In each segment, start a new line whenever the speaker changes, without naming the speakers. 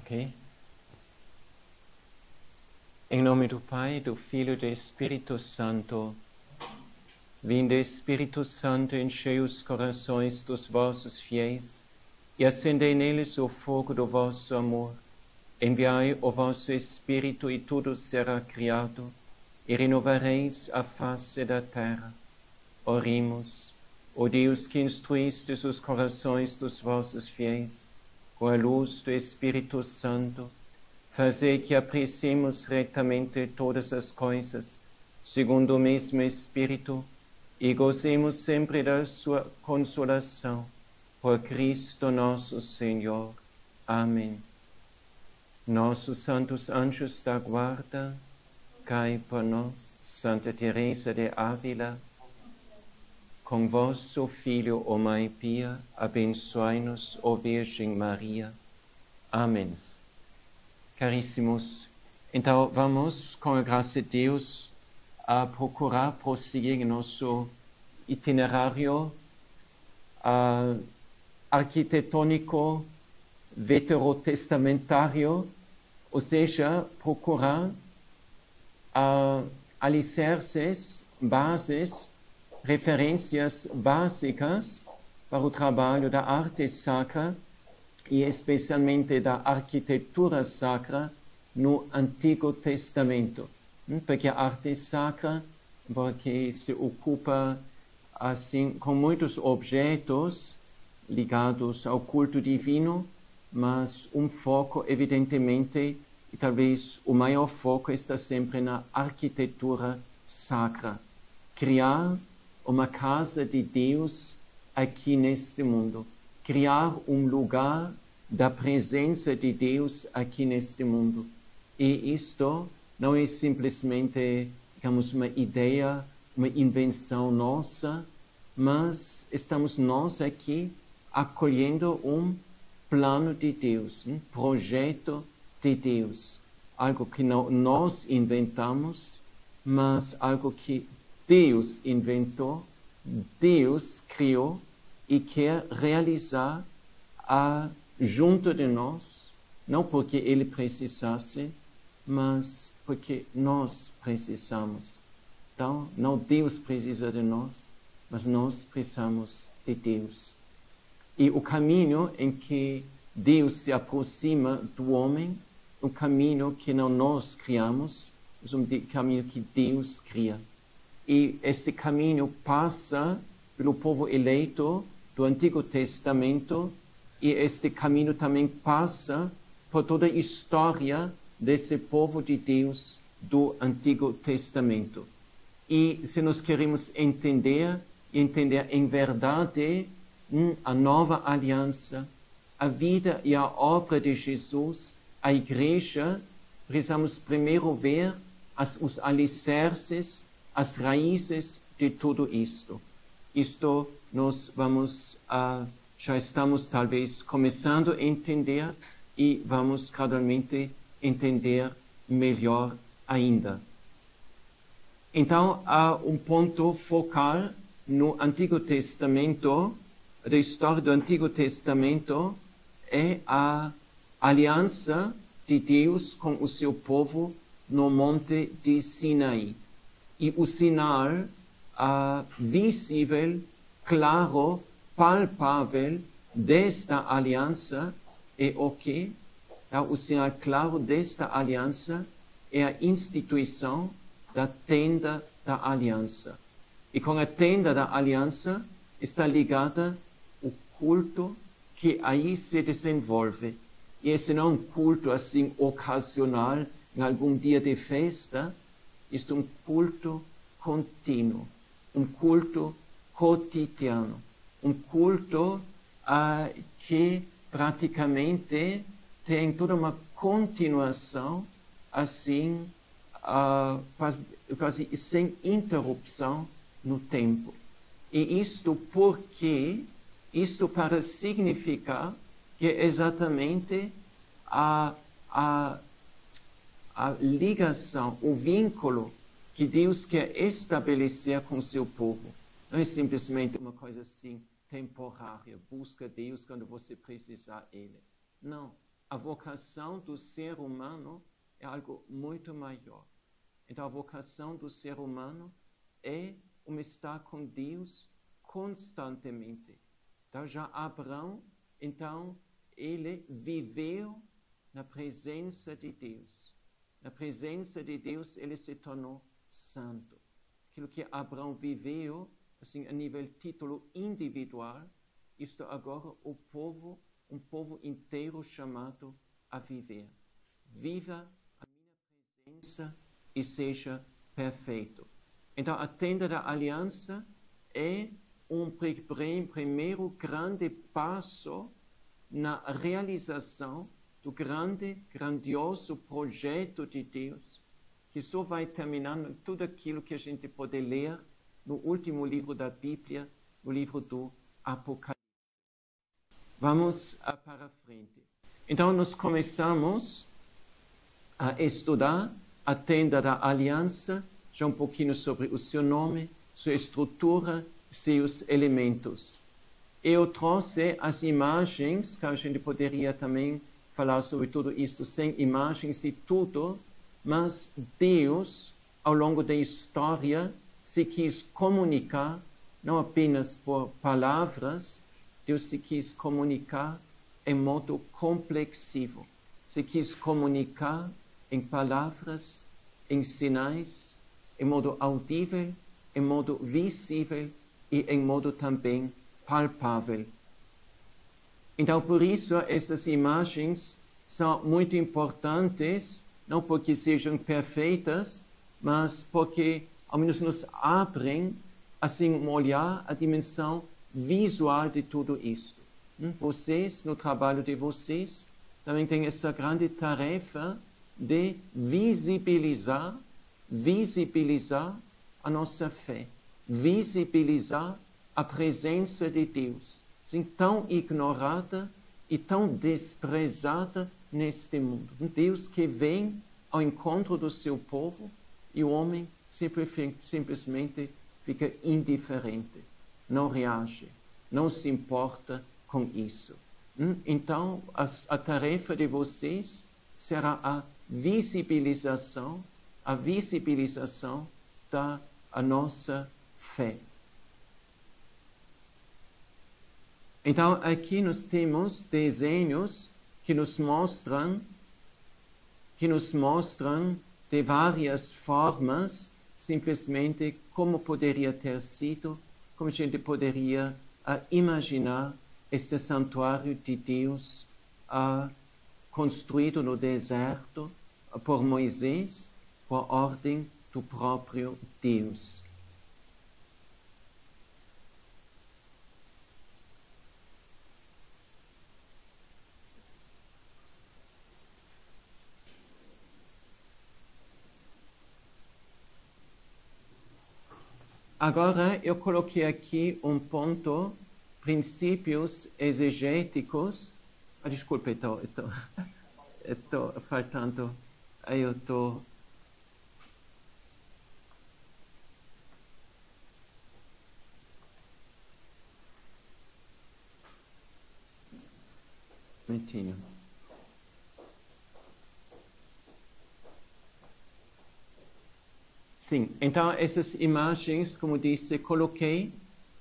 Ok? Em nome do Pai, do Filho e do Espírito Santo. Vinde, Espírito Santo, enchei os corações dos vossos fiéis e acendei neles o fogo do vosso amor. Enviai o vosso Espírito e tudo será criado, e renovareis a face da terra. Oremos, ó Deus que instruístes os corações dos vossos fiéis, com a luz do Espírito Santo, fazei que apreciemos retamente todas as coisas, segundo o mesmo Espírito, e gozemos sempre da sua consolação. Por Cristo nosso Senhor. Amém. Nossos santos anjos da guarda, cai por nós. Santa Teresa de Ávila, com vosso Filho, ó Mãe Pia, abençoai-nos, ó Virgem Maria. Amém. Caríssimos, então vamos, com a graça de Deus, a procurar prosseguir nosso itinerário arquitetônico veterotestamentário, ou seja, procurar alicerces, bases, referências básicas para o trabalho da arte sacra e especialmente da arquitetura sacra no Antigo Testamento. Porque a arte sacra, porque se ocupa assim com muitos objetos ligados ao culto divino, mas um foco evidentemente, e talvez o maior foco está sempre na arquitetura sacra. Criar uma casa de Deus aqui neste mundo. Criar um lugar da presença de Deus aqui neste mundo. E isto não é simplesmente, digamos, uma ideia, uma invenção nossa, mas estamos nós aqui acolhendo um plano de Deus, um projeto de Deus. Algo que não nós inventamos, mas algo que Deus inventou, Deus criou e quer realizar junto de nós, não porque Ele precisasse, mas porque nós precisamos. Então, não Deus precisa de nós, mas nós precisamos de Deus. E o caminho em que Deus se aproxima do homem, um caminho que não nós criamos, mas um caminho que Deus cria. E este caminho passa pelo povo eleito do Antigo Testamento, e este caminho também passa por toda a história desse povo de Deus do Antigo Testamento. E se nós queremos entender em verdade a nova aliança, a vida e a obra de Jesus, a igreja, precisamos primeiro ver os alicerces, as raízes de tudo isto. Isto nós já estamos talvez começando a entender e vamos gradualmente entender melhor ainda. Então, há um ponto focal no Antigo Testamento, da história do Antigo Testamento, é a aliança de Deus com o seu povo no Monte de Sinaí. E o sinal visível, claro, palpável desta aliança é o quê? O sinal claro desta aliança é a instituição da tenda da aliança. E com a tenda da aliança está ligada o culto que aí se desenvolve. E esse não é um culto assim ocasional, em algum dia de festa, isto é um culto contínuo, um culto cotidiano, um culto que praticamente tem toda uma continuação assim, quase sem interrupção no tempo. E isto para significar que é exatamente a ligação, o vínculo que Deus quer estabelecer com seu povo. Não é simplesmente uma coisa assim temporária, busca Deus quando você precisar dele. Não, a vocação do ser humano é algo muito maior. Então, a vocação do ser humano é estar com Deus constantemente. Então, já Abraão, então, ele viveu na presença de Deus. Na presença de Deus, ele se tornou santo. Aquilo que Abraão viveu, assim, a nível título individual, isto agora um povo inteiro chamado a viver. Viva a minha presença e seja perfeito. Então, a tenda da aliança é primeiro grande passo na realização do grandioso projeto de Deus, que só vai terminando tudo aquilo que a gente pode ler no último livro da Bíblia, no livro do Apocalipse. Vamos para frente. Então, nós começamos a estudar a tenda da aliança, já um pouquinho sobre o seu nome, sua estrutura, seus elementos. Eu trouxe as imagens, que a gente poderia também falar sobre tudo isso sem imagens e tudo, mas Deus, ao longo da história, se quis comunicar, não apenas por palavras, Deus se quis comunicar em modo complexivo, se quis comunicar em palavras, em sinais, em modo audível, em modo visível e em modo também palpável. Então, por isso, essas imagens são muito importantes, não porque sejam perfeitas, mas porque, ao menos, nos abrem, assim, um olhar, a dimensão visual de tudo isto. Vocês, no trabalho de vocês, também têm essa grande tarefa de visibilizar a nossa fé, visibilizar a presença de Deus, assim, tão ignorada e tão desprezada neste mundo. Deus que vem ao encontro do seu povo e o homem simplesmente fica indiferente, não reage, não se importa com isso. Então, a tarefa de vocês será a visibilização da nossa fé. Então, aqui nós temos desenhos que nos mostram de várias formas, simplesmente como poderia ter sido, como a gente poderia imaginar este santuário de Deus construído no deserto por Moisés, por ordem do próprio Deus. Agora, eu coloquei aqui um ponto, princípios exegéticos. Desculpe, estou faltando. Eu estou... Momentinho. Sim, então essas imagens, como disse, coloquei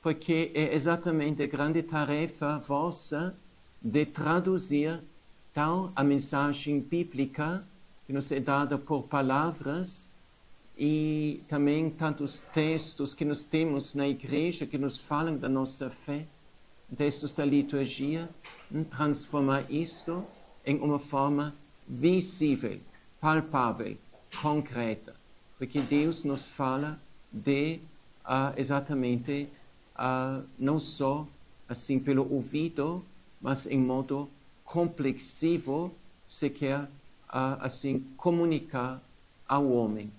porque é exatamente a grande tarefa vossa de traduzir então a mensagem bíblica que nos é dada por palavras e também tantos textos que nós temos na igreja que nos falam da nossa fé, textos da liturgia, transformar isto em uma forma visível, palpável, concreta. Porque Deus nos fala de exatamente não só assim pelo ouvido, mas em modo complexivo, se quer assim comunicar ao homem.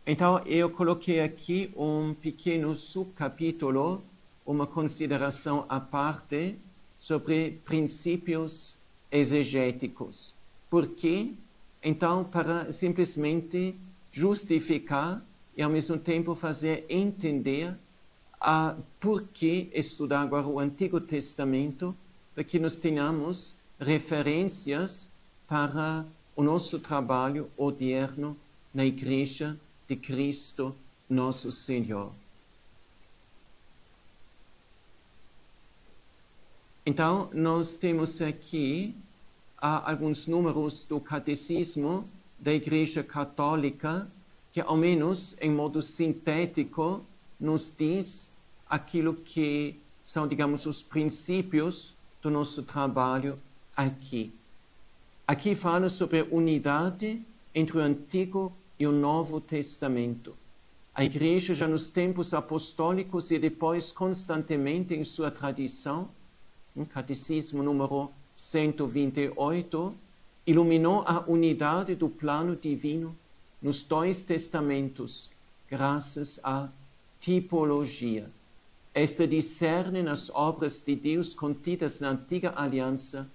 Então, eu coloquei aqui um pequeno subcapítulo, uma consideração à parte sobre princípios exegéticos. Por quê? Então, para simplesmente justificar e, ao mesmo tempo, fazer entender por que estudar agora o Antigo Testamento? Para que nós tenhamos referências para o nosso trabalho odierno na Igreja de Cristo, nosso Senhor. Então, nós temos aqui alguns números do Catecismo da Igreja Católica, que ao menos em modo sintético nos diz aquilo que são, digamos, os princípios do nosso trabalho aqui. Aqui fala sobre a unidade entre o Antigo e o Novo Testamento. A Igreja, já nos tempos apostólicos e depois constantemente em sua tradição, no Catecismo número 128, iluminou a unidade do plano divino nos dois testamentos, graças à tipologia. Esta discerne nas obras de Deus contidas na antiga aliança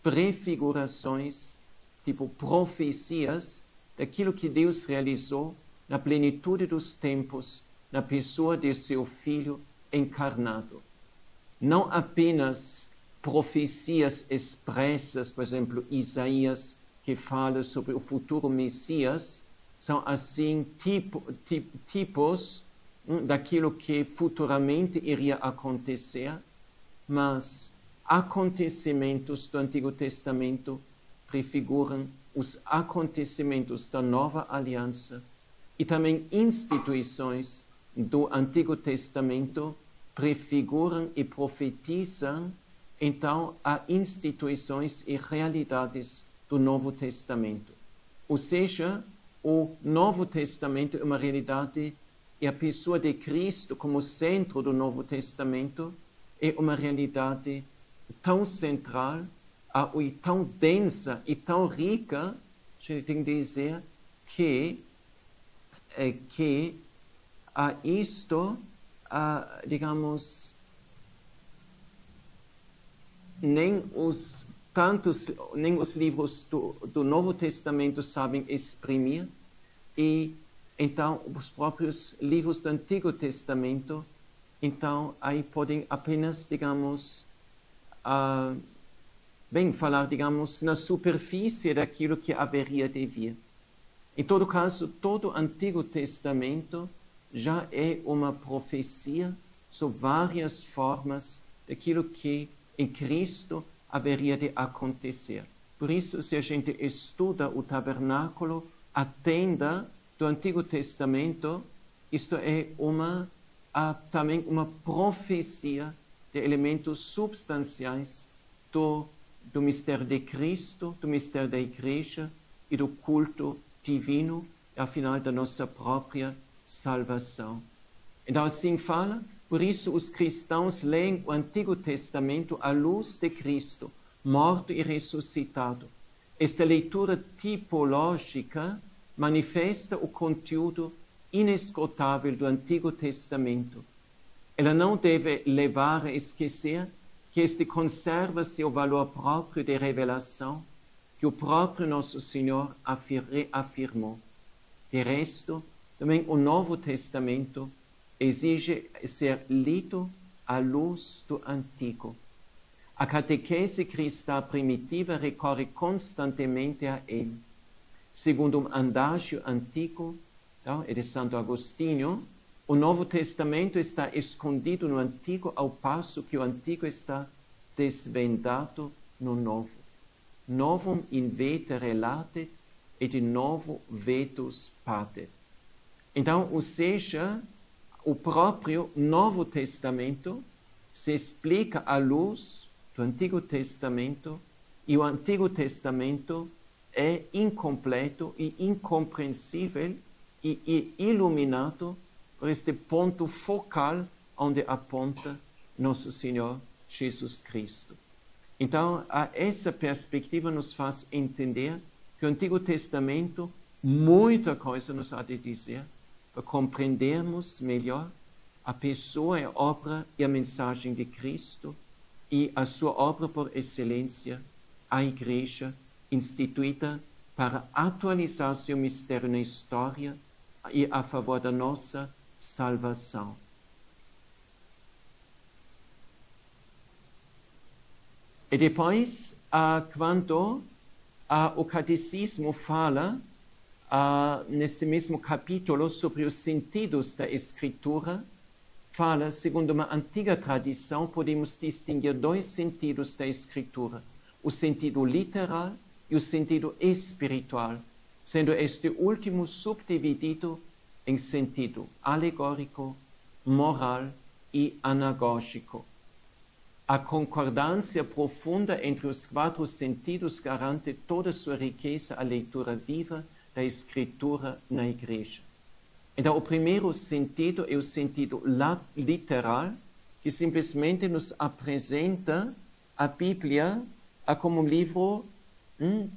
prefigurações, tipo profecias, daquilo que Deus realizou na plenitude dos tempos, na pessoa de seu Filho encarnado. Não apenas profecias expressas, por exemplo, Isaías, que fala sobre o futuro Messias, são assim tipos daquilo que futuramente iria acontecer, mas acontecimentos do Antigo Testamento prefiguram os acontecimentos da Nova Aliança e também instituições do Antigo Testamento prefiguram e profetizam então a instituições e realidades do Novo Testamento. Ou seja, o Novo Testamento é uma realidade e a pessoa de Cristo como centro do Novo Testamento é uma realidade tão central e tão densa e tão rica, a gente tem que dizer que isto, digamos, nem os livros do Novo Testamento sabem exprimir, e então os próprios livros do Antigo Testamento, então aí podem apenas, digamos, falar, digamos, na superfície daquilo que haveria de vir. Em todo caso, todo o Antigo Testamento já é uma profecia sobre várias formas daquilo que em Cristo haveria de acontecer. Por isso, se a gente estuda o tabernáculo, a tenda do Antigo Testamento, isto é também uma profecia de elementos substanciais do mistério de Cristo, do mistério da Igreja e do culto divino, e afinal da nossa própria salvação. Então assim fala, por isso os cristãos leem o Antigo Testamento à luz de Cristo, morto e ressuscitado. Esta leitura tipológica manifesta o conteúdo inesgotável do Antigo Testamento. Ela não deve levar a esquecer que este conserva seu valor próprio de revelação, que o próprio nosso Senhor afirmou. De resto, também o Novo Testamento exige ser lido à luz do Antigo. A catequese cristã primitiva recorre constantemente a ele. Segundo um andágio antigo, é de Santo Agostinho, o Novo Testamento está escondido no Antigo, ao passo que o Antigo está desvendado no Novo. Novum in vete relatet et in novo vetus patet. Então, ou seja, o próprio Novo Testamento se explica à luz do Antigo Testamento, e o Antigo Testamento é incompleto e incompreensível e iluminado por este ponto focal onde aponta nosso Senhor Jesus Cristo. Então, essa perspectiva nos faz entender que o Antigo Testamento muita coisa nos há de dizer para compreendermos melhor a pessoa, a obra e a mensagem de Cristo e a sua obra por excelência, a Igreja instituída para atualizar seu mistério na história e a favor da nossa salvação. E depois, quando o catecismo fala, nesse mesmo capítulo, sobre os sentidos da Escritura, fala, segundo uma antiga tradição, podemos distinguir dois sentidos da Escritura, o sentido literal e o sentido espiritual, sendo este último subdividido em sentido alegórico, moral e anagógico. A concordância profunda entre os quatro sentidos garante toda sua riqueza à leitura viva da Escritura na Igreja. Então, o primeiro sentido é o sentido literal, que simplesmente nos apresenta a Bíblia como um livro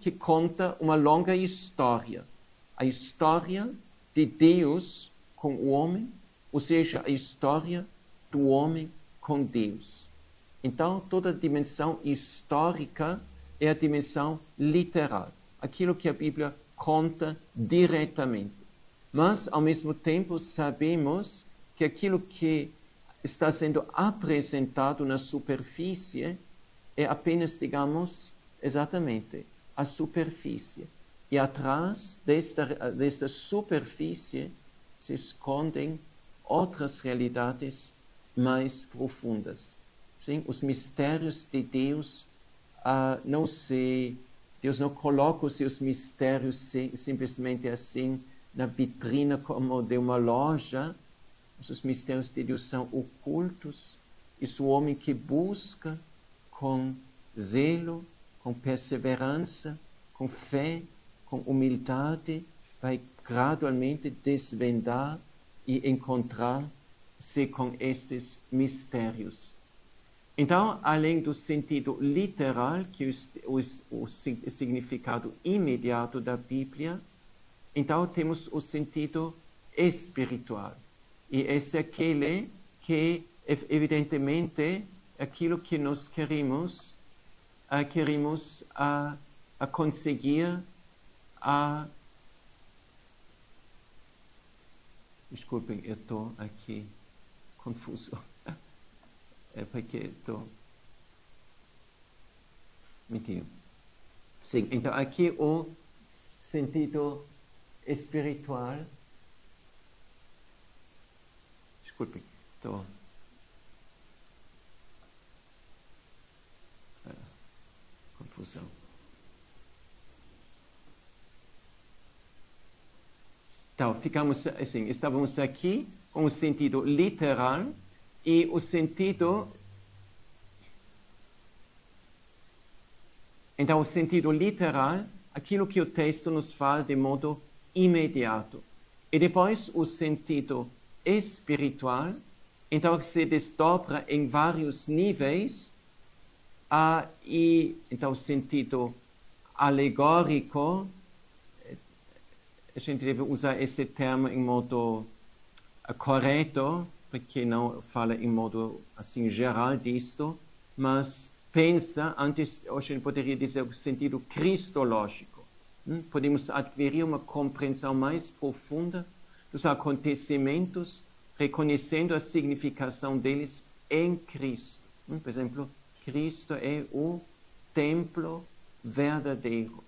que conta uma longa história. A história de Deus com o homem, ou seja, a história do homem com Deus. Então, toda a dimensão histórica é a dimensão literal, aquilo que a Bíblia conta diretamente. Mas, ao mesmo tempo, sabemos que aquilo que está sendo apresentado na superfície é apenas, digamos, exatamente a superfície. E atrás desta superfície se escondem outras realidades mais profundas. Sim, os mistérios de Deus, Deus não coloca os seus mistérios simplesmente assim na vitrina como de uma loja. Os mistérios de Deus são ocultos. E o homem que busca com zelo, com perseverança, com fé, com humildade, vai gradualmente desvendar e encontrar-se com estes mistérios. Então, além do sentido literal, que é o significado imediato da Bíblia, então temos o sentido espiritual. E esse é aquele que, evidentemente, aquilo que nós queremos conseguir Desculpem, eu estou aqui confuso. É porque estou mentindo. Sim, então aqui o sentido espiritual. Desculpem, estou. Confusão. Então, ficamos assim, estávamos aqui com o sentido literal e o sentido. Então, o sentido literal, aquilo que o texto nos fala de modo imediato. E depois o sentido espiritual, então se desdobra em vários níveis, e então o sentido alegórico, a gente deve usar esse termo em modo correto, porque não fala em modo assim geral disto, mas pensa, antes a gente poderia dizer o sentido cristológico. Podemos adquirir uma compreensão mais profunda dos acontecimentos, reconhecendo a significação deles em Cristo. Por exemplo, Cristo é o templo verdadeiro.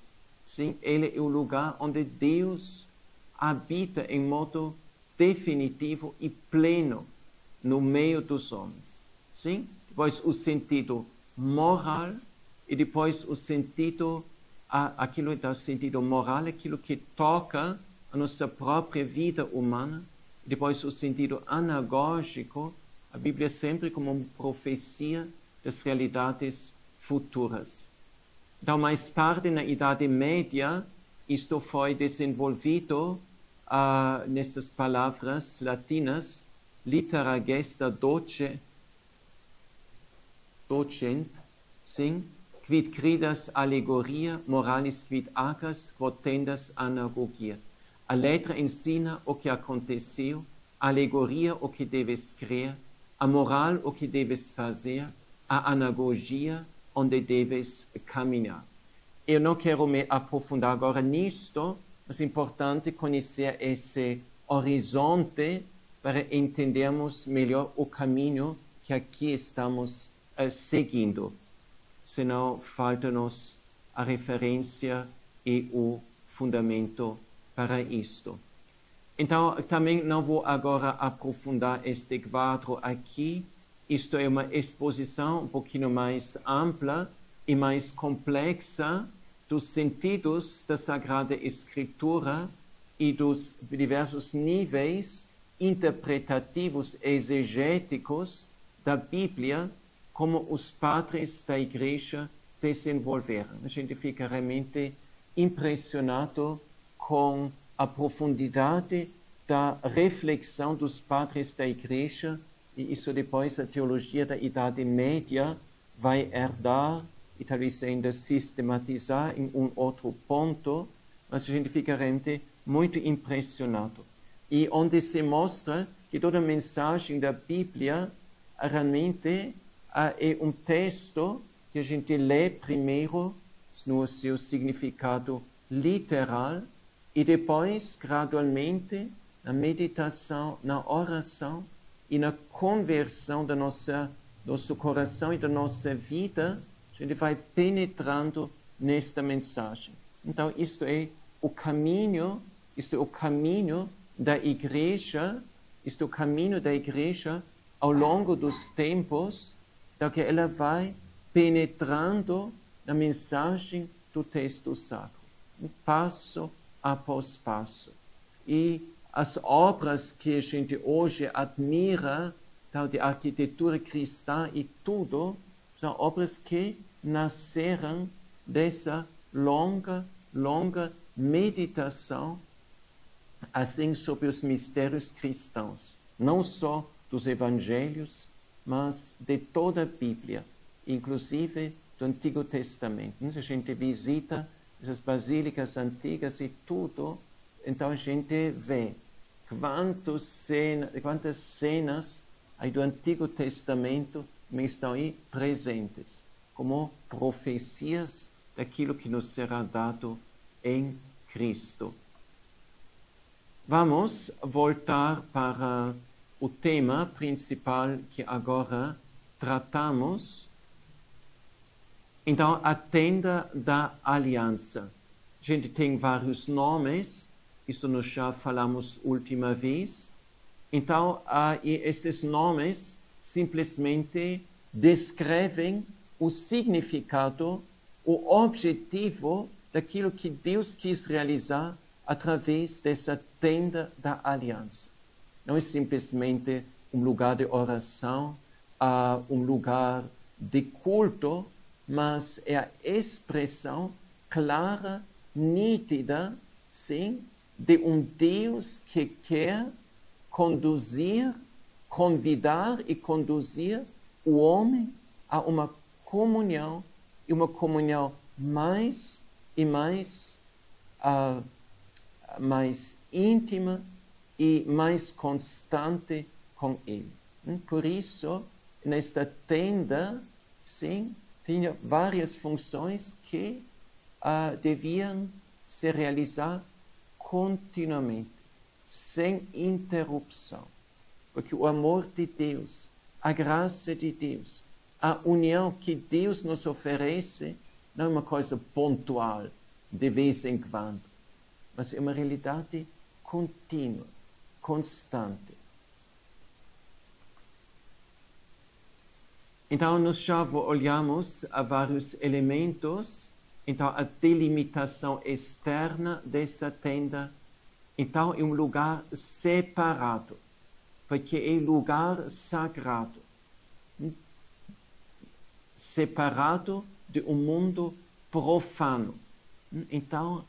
Sim, ele é o lugar onde Deus habita em modo definitivo e pleno no meio dos homens. Sim? Depois o sentido moral e depois o sentido, aquilo do sentido moral, aquilo que toca a nossa própria vida humana. E depois o sentido anagógico, a Bíblia sempre como uma profecia das realidades futuras. Então, mais tarde, na Idade Média, isto foi desenvolvido nessas palavras latinas, litera gesta docent, sim, quid cridas allegoria, moralis quid acas, quod tendas anagogia. A letra ensina o que aconteceu, a alegoria o que deves crer, a moral o que deves fazer, a anagogia onde deves caminhar. Eu não quero me aprofundar agora nisto, mas é importante conhecer esse horizonte para entendermos melhor o caminho que aqui estamos seguindo. senão falta-nos a referência e o fundamento para isto. Então, também não vou agora aprofundar este quadro aqui. Isto é uma exposição um pouquinho mais ampla e mais complexa dos sentidos da Sagrada Escritura e dos diversos níveis interpretativos exegéticos da Bíblia, como os padres da Igreja desenvolveram. A gente fica realmente impressionado com a profundidade da reflexão dos padres da Igreja, e isso depois a teologia da Idade Média vai herdar e talvez ainda sistematizar em um outro ponto, mas a gente fica realmente muito impressionado. E onde se mostra que toda a mensagem da Bíblia realmente é um texto que a gente lê primeiro no seu significado literal e depois, gradualmente, na meditação, na oração e na conversão do nosso coração e da nossa vida, a gente vai penetrando nesta mensagem. Então, isto é o caminho da Igreja, ao longo dos tempos, da que ela vai penetrando na mensagem do texto sacro, passo após passo. E as obras que a gente hoje admira, tal de arquitetura cristã e tudo, são obras que nasceram dessa longa meditação assim sobre os mistérios cristãos, não só dos evangelhos, mas de toda a Bíblia, inclusive do Antigo Testamento. A gente visita essas basílicas antigas e tudo, então a gente vê quantas cenas aí do Antigo Testamento estão aí presentes, como profecias daquilo que nos será dado em Cristo. Vamos voltar para o tema principal que agora tratamos. Então, a tenda da aliança. A gente tem vários nomes, isso nós já falamos última vez. Então, estes nomes simplesmente descrevem o significado, o objetivo daquilo que Deus quis realizar através dessa tenda da aliança. Não é simplesmente um lugar de oração, um lugar de culto, mas é a expressão clara, nítida, sim, de um Deus que quer convidar e conduzir o homem a uma comunhão, e uma comunhão mais e mais íntima e mais constante com Ele. Por isso, nesta tenda, sim, tinha várias funções que deviam se realizar continuamente, sem interrupção. Porque o amor de Deus, a graça de Deus, a união que Deus nos oferece, não é uma coisa pontual, de vez em quando, mas é uma realidade contínua, constante. Então, nós já olhamos a vários elementos. Então, a delimitação externa dessa tenda. Então, é um lugar separado, porque é lugar sagrado. Separado de um mundo profano. Então,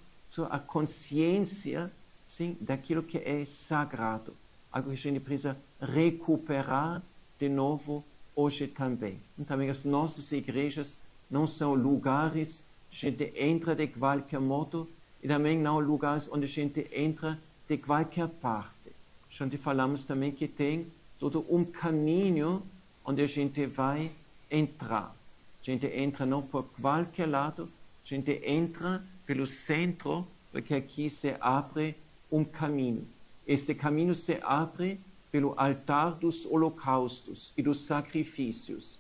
a consciência, sim, daquilo que é sagrado. Algo que a gente precisa recuperar de novo hoje também. E também as nossas igrejas não são lugares que a gente entra de qualquer modo e também não lugares onde a gente entra de qualquer parte. A gente falamos também que tem todo um caminho onde a gente vai entrar. A gente entra não por qualquer lado, a gente entra pelo centro, porque aqui se abre um caminho. Este caminho se abre pelo altar dos holocaustos e dos sacrifícios.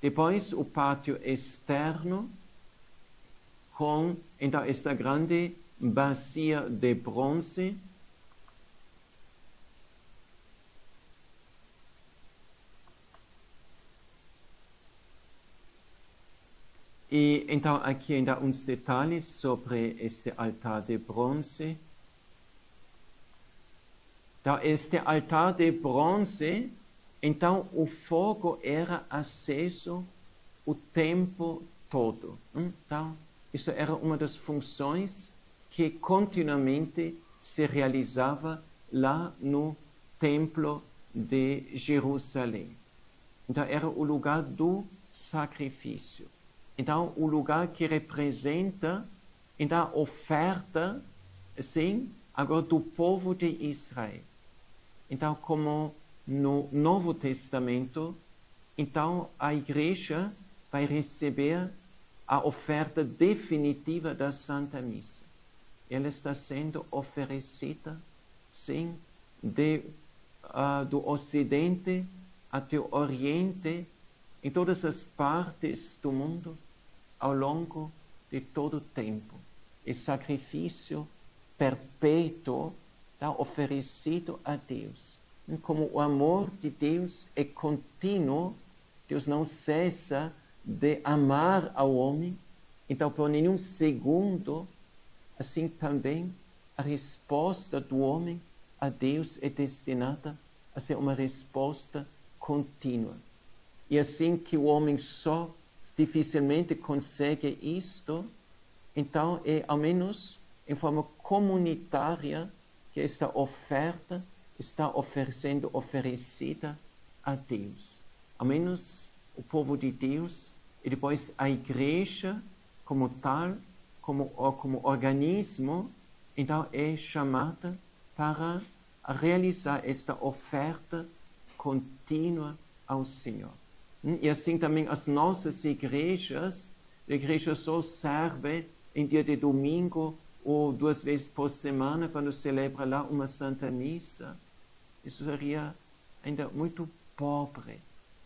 Depois o pátio externo, com então esta grande bacia de bronze. E então aqui ainda uns detalhes sobre este altar de bronze. Então, este altar de bronze, então o fogo era aceso o tempo todo. Então, isso era uma das funções que continuamente se realizava lá no Templo de Jerusalém. Então, era o lugar do sacrifício. Então, o lugar que representa então, a oferta, sim, agora do povo de Israel. Então, como no Novo Testamento, então a igreja vai receber a oferta definitiva da Santa Missa. Ela está sendo oferecida, sim, do Ocidente até o Oriente, em todas as partes do mundo, ao longo de todo o tempo. E sacrifício perpétuo está oferecido a Deus. Como o amor de Deus é contínuo, Deus não cessa de amar ao homem, então por nenhum segundo, assim também a resposta do homem a Deus é destinada a ser uma resposta contínua. E assim que o homem só dificilmente consegue isto, então é ao menos em forma comunitária que esta oferta está sendo oferecida a Deus. Ao menos o povo de Deus e depois a igreja como tal, como organismo, então é chamada para realizar esta oferta contínua ao Senhor. E assim também as nossas igrejas, a igreja só serve em dia de domingo ou 2 vezes por semana, quando celebra lá uma Santa Missa. Isso seria ainda muito pobre.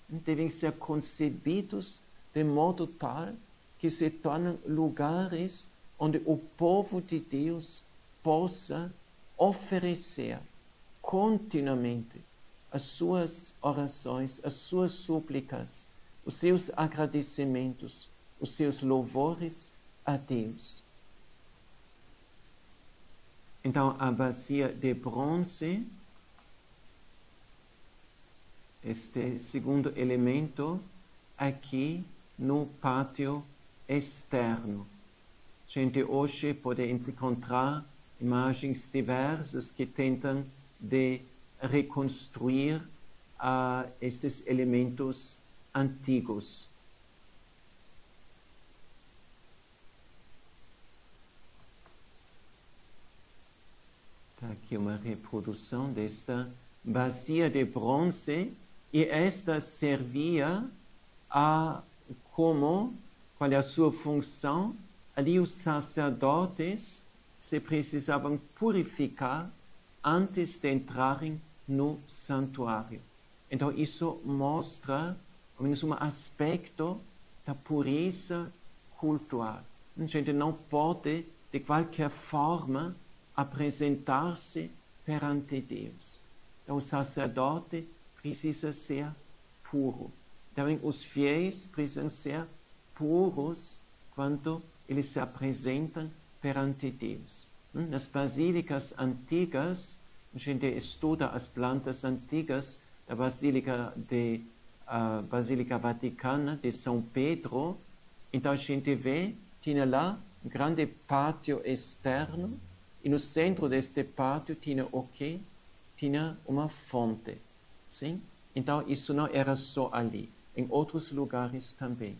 Devem ser concebidos de modo tal que se tornem lugares onde o povo de Deus possa oferecer continuamente as suas orações, as suas súplicas, os seus agradecimentos, os seus louvores a Deus. Então, a bacia de bronze, este segundo elemento, aqui no pátio externo. A gente hoje pode encontrar imagens diversas que tentam de reconstruir estes elementos antigos. Está aqui uma reprodução desta bacia de bronze, e esta servia qual é a sua função? Ali os sacerdotes se precisavam purificar antes de entrarem no santuário. Então isso mostra, ao menos um aspecto da pureza cultural. A gente não pode, de qualquer forma, apresentar-se perante Deus. Então o sacerdote precisa ser puro. Também os fiéis precisam ser puros quando eles se apresentam perante Deus. Nas basílicas antigas, a gente estuda as plantas antigas da Basílica Vaticana de São Pedro, então a gente vê, tinha lá um grande pátio externo, e no centro deste pátio tinha o quê? Tinha uma fonte, sim? Então isso não era só ali, em outros lugares também.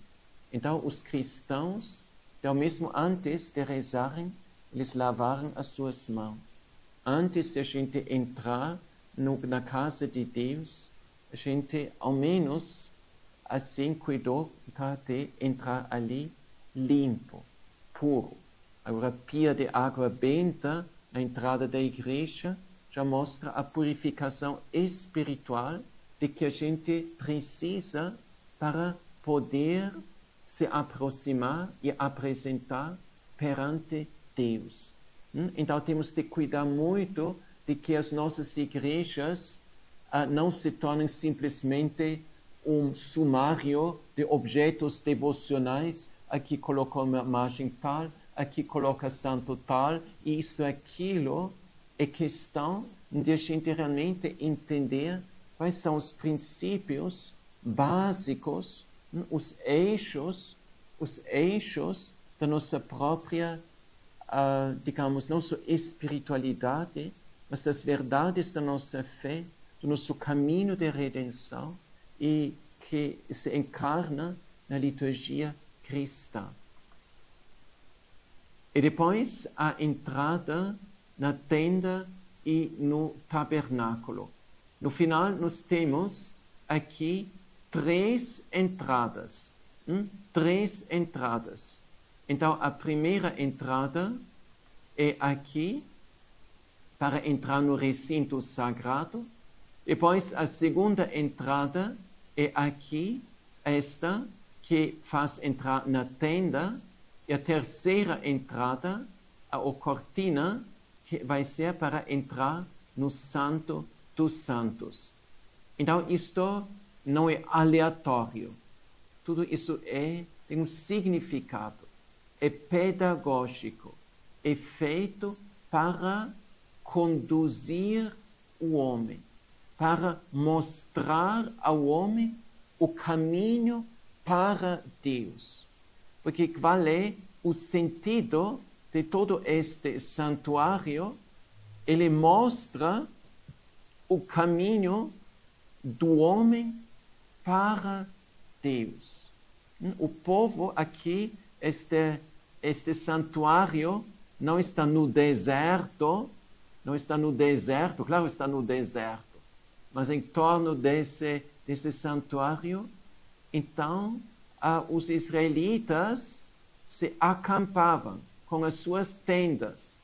Então os cristãos, então mesmo antes de rezarem, eles lavaram as suas mãos. Antes de a gente entrar na casa de Deus, a gente ao menos assim cuidou de entrar ali limpo, puro. Agora, a pia de água benta na entrada da igreja já mostra a purificação espiritual de que a gente precisa para poder se aproximar e apresentar perante Deus. Então temos de cuidar muito de que as nossas igrejas não se tornem simplesmente um sumário de objetos devocionais. Aqui coloca uma imagem tal, aqui coloca santo tal, e isso e aquilo. É questão de a gente realmente entender quais são os princípios básicos, os eixos da nossa própria, digamos, não só espiritualidade, mas das verdades da nossa fé, do nosso caminho de redenção e que se encarna na liturgia cristã. E depois a entrada na tenda e no tabernáculo. No final, nós temos aqui 3 entradas. 3 entradas. Então, a primeira entrada é aqui, para entrar no recinto sagrado. Depois, a segunda entrada é aqui, esta, que faz entrar na tenda. E a terceira entrada, a cortina, que vai ser para entrar no Santo dos Santos. Então, isto não é aleatório. Tudo isso tem um significado. É pedagógico. É feito para conduzir o homem, para mostrar ao homem o caminho para Deus. Porque qual é o sentido de todo este santuário? Ele mostra o caminho do homem para Deus. O povo aqui, este santuário não está no deserto, claro, está no deserto, mas em torno desse santuário, então, os israelitas se acampavam com as suas tendas.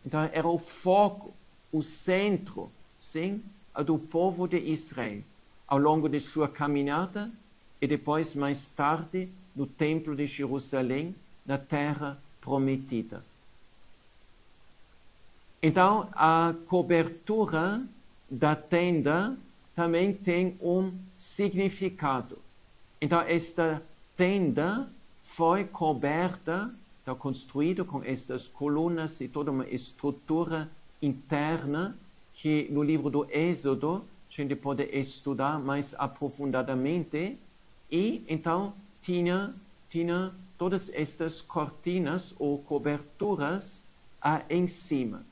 Então, era o foco, o centro, sim, do povo de Israel, ao longo de sua caminhada e depois, mais tarde, no Templo de Jerusalém, na Terra Prometida. Então, a cobertura da tenda também tem um significado. Então, esta tenda foi coberta, está construída com estas colunas e toda uma estrutura interna que no livro do Êxodo a gente pode estudar mais aprofundadamente. E então tinha todas estas cortinas ou coberturas em cima.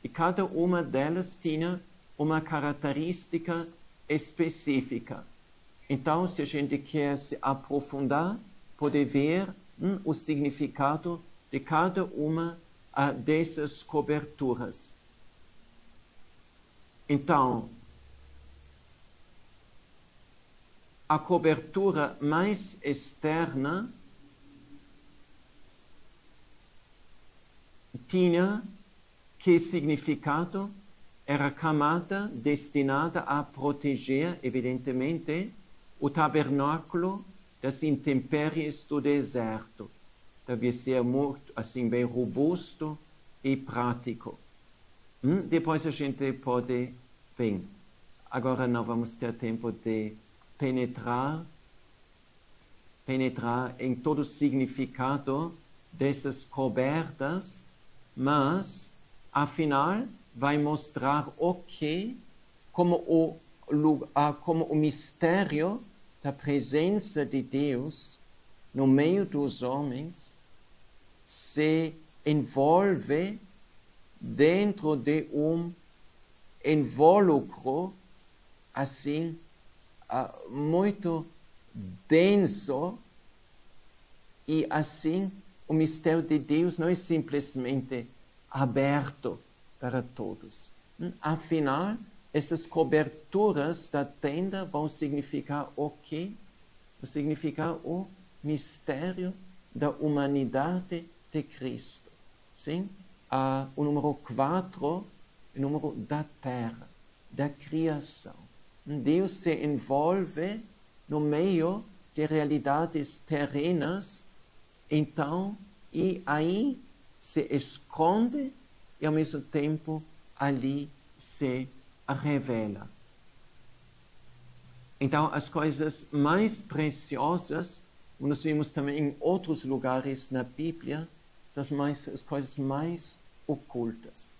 E cada uma delas tinha uma característica específica. Então, se a gente quer se aprofundar, pode ver o significado de cada uma dessas coberturas. Então, a cobertura mais externa tinha que significado? Era a camada destinada a proteger, evidentemente, o tabernáculo das intempéries do deserto. Devia ser muito, assim, bem robusto e prático. Depois a gente pode, bem, agora não vamos ter tempo de penetrar em todo o significado dessas cobertas, mas, afinal, vai mostrar como o mistério da presença de Deus no meio dos homens se envolve dentro de um invólucro assim muito denso, e assim o mistério de Deus não é simplesmente aberto para todos. Afinal, essas coberturas da tenda vão significar o quê? Vão significar o mistério da humanidade de Cristo. Sim? O número 4, o número da terra, da criação. Deus se envolve no meio de realidades terrenas, então, e aí se esconde e ao mesmo tempo ali se revela. Então, as coisas mais preciosas, nós vimos também em outros lugares na Bíblia, são as coisas mais ocultas.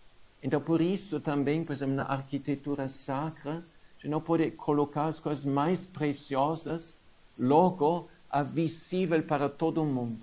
Então, por isso também, por exemplo, na arquitetura sacra, a gente não pode colocar as coisas mais preciosas logo visível para todo mundo.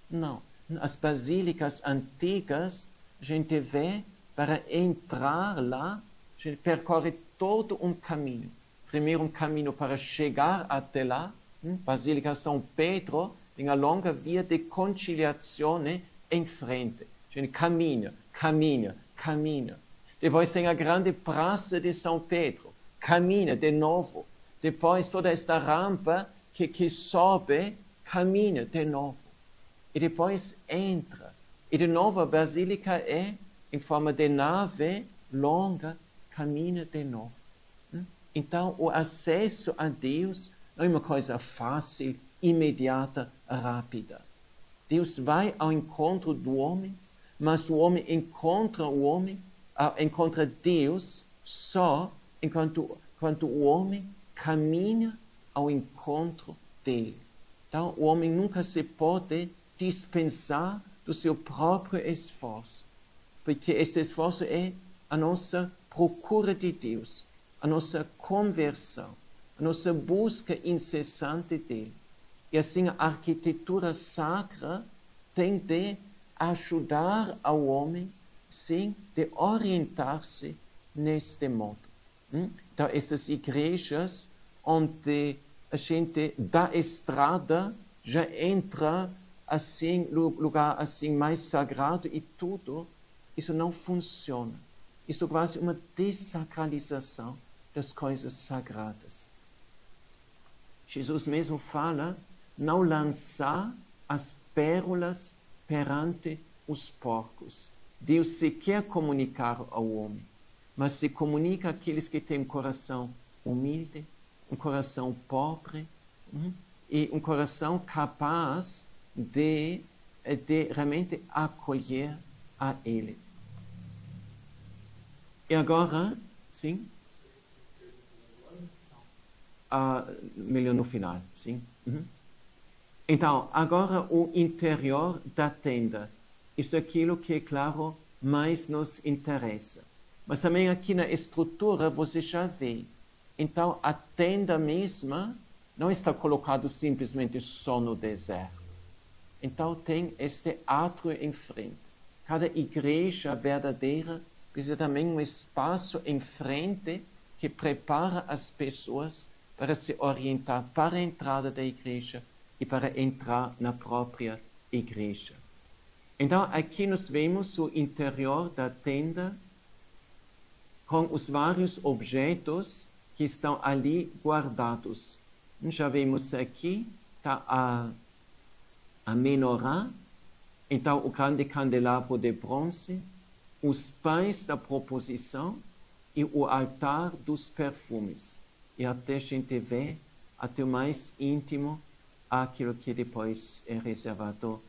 Não. As basílicas antigas, a gente vê, para entrar lá, a gente percorre todo um caminho. Primeiro um caminho para chegar até lá, Basílica São Pedro, tem a longa via de conciliação em frente. A gente caminha, caminha, caminha. Depois tem a grande praça de São Pedro, caminha de novo. Depois toda esta rampa que sobe, caminha de novo. E depois entra. E de novo a basílica é em forma de nave longa, caminha de novo. Então o acesso a Deus não é uma coisa fácil, imediata, rápida. Deus vai ao encontro do homem, mas o homem encontra Deus só enquanto o homem caminha ao encontro dele. Então o homem nunca se pode dispensar do seu próprio esforço, porque este esforço é a nossa procura de Deus, a nossa conversão, a nossa busca incessante dele. E assim a arquitetura sacra tem de ajudar ao homem, sim, de orientar-se neste modo. Então, estas igrejas onde a gente da estrada já entra assim, lugar assim mais sagrado e tudo, isso não funciona. Isso é quase uma dessacralização das coisas sagradas. Jesus mesmo fala, não lançar as pérolas perante os porcos. Deus se quer comunicar ao homem, mas se comunica àqueles que têm um coração humilde, um coração pobre, e um coração capaz de realmente acolher a Ele. E agora, sim? Melhor no final, sim? Então, agora o interior da tenda. Isto é aquilo que, claro, mais nos interessa. Mas também aqui na estrutura você já vê. Então, a tenda mesma não está colocada simplesmente só no deserto. Então, tem este átrio em frente. Cada igreja verdadeira precisa também um espaço em frente que prepara as pessoas para se orientar para a entrada da igreja e para entrar na própria igreja. Então, aqui nós vemos o interior da tenda com os vários objetos que estão ali guardados. Já vemos aqui tá a menorá, então o grande candelabro de bronze, os pães da proposição e o altar dos perfumes. E até a gente vê, até o mais íntimo, aquilo que depois é reservado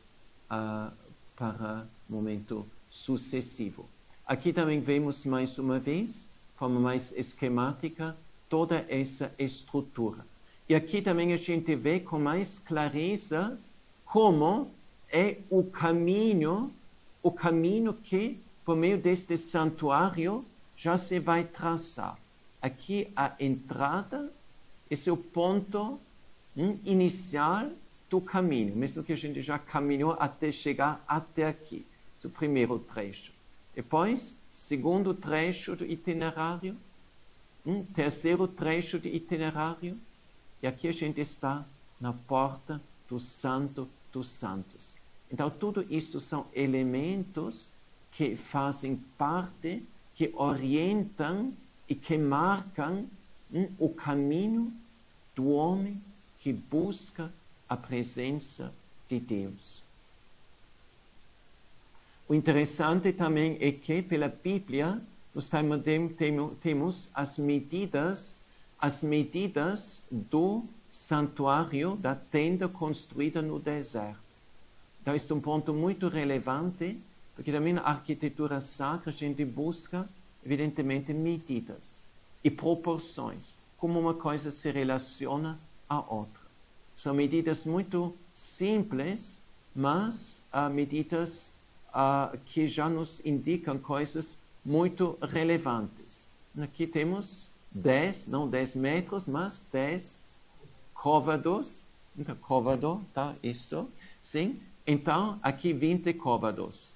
para momento sucessivo. Aqui também vemos mais uma vez, de forma mais esquemática, toda essa estrutura. E aqui também a gente vê com mais clareza como é o caminho que, por meio deste santuário, já se vai traçar. Aqui a entrada, esse é o ponto inicial do caminho, mesmo que a gente já caminhou até chegar até aqui. Esse é o primeiro trecho. Depois, segundo trecho do itinerário, terceiro trecho do itinerário, e aqui a gente está na porta do Santo dos Santos. Então, tudo isso são elementos que fazem parte, que orientam e que marcam o caminho do homem que busca a presença de Deus. O interessante também é que, pela Bíblia, nós temos as medidas do santuário da tenda construída no deserto. Então, este é um ponto muito relevante, porque também na arquitetura sacra a gente busca, evidentemente, medidas e proporções, como uma coisa se relaciona à outra. São medidas muito simples, mas medidas que já nos indicam coisas muito relevantes. Aqui temos 10, não 10 metros, mas 10 côvados. Então, côvado, tá? Isso, sim. Então, aqui 20 côvados.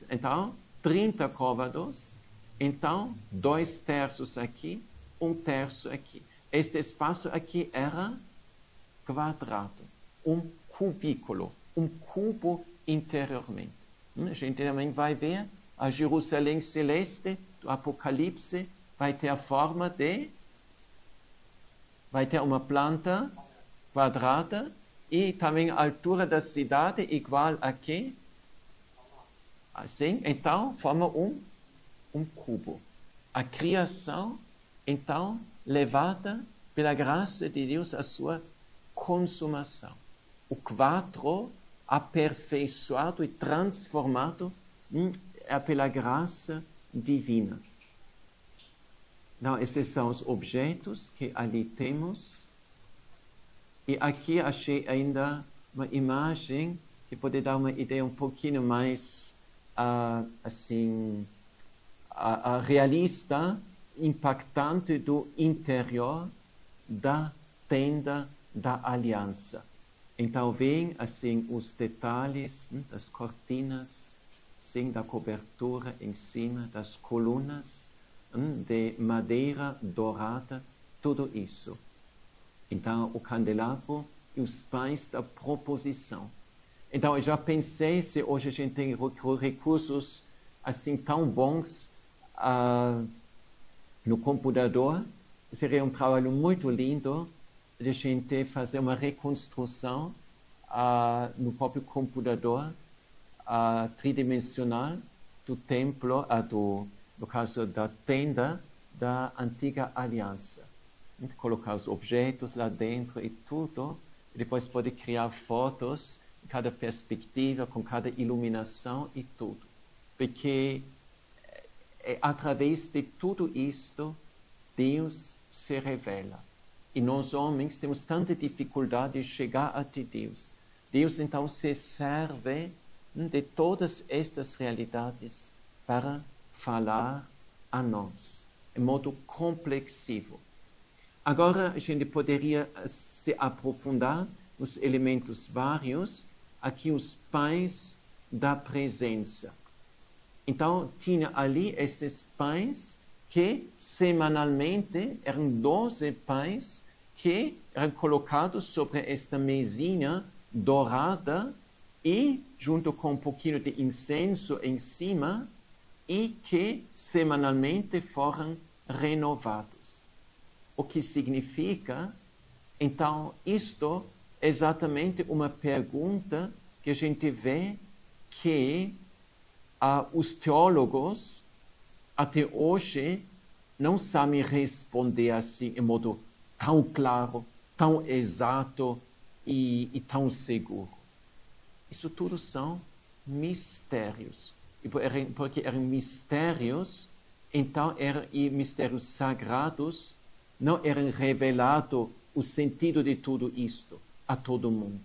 Então, 30 côvados. Então, 2/3 aqui, 1/3 aqui. Este espaço aqui era quadrado, um cubículo, um cubo interiormente. A gente também vai ver a Jerusalém celeste do Apocalipse, vai ter a forma de... vai ter uma planta quadrada e também a altura da cidade igual a quê? Assim, então, forma um cubo. A criação, então, levada pela graça de Deus à sua consumação. O quadro aperfeiçoado e transformado pela graça divina. Então, esses são os objetos que ali temos. E aqui achei ainda uma imagem que pode dar uma ideia um pouquinho mais realista, impactante do interior da tenda da aliança. Então, vem assim os detalhes das cortinas, sim, da cobertura em cima, das colunas de madeira dourada, tudo isso. Então, o candelabro e os pães da proposição. Então, eu já pensei, se hoje a gente tem recursos assim tão bons no computador, seria um trabalho muito lindo de a gente fazer uma reconstrução no próprio computador tridimensional do templo, no caso da tenda da antiga aliança. Colocar os objetos lá dentro e tudo, e depois pode criar fotos em cada perspectiva, com cada iluminação e tudo. Porque através de tudo isto, Deus se revela. E nós homens temos tanta dificuldade de chegar até Deus. Deus então se serve de todas estas realidades para falar a nós, em modo complexivo. Agora a gente poderia se aprofundar nos elementos vários, aqui os pães da presença. Então tinha ali estes pães que semanalmente eram 12 pães que eram colocados sobre esta mesinha dourada e junto com um pouquinho de incenso em cima e que semanalmente foram renovados. O que significa, então, isto é exatamente uma pergunta que a gente vê que os teólogos até hoje não sabem responder assim em modo tão claro, tão exato e tão seguro. Isso tudo são mistérios. Porque eram mistérios, então eram mistérios sagrados, não eram revelados o sentido de tudo isto a todo mundo,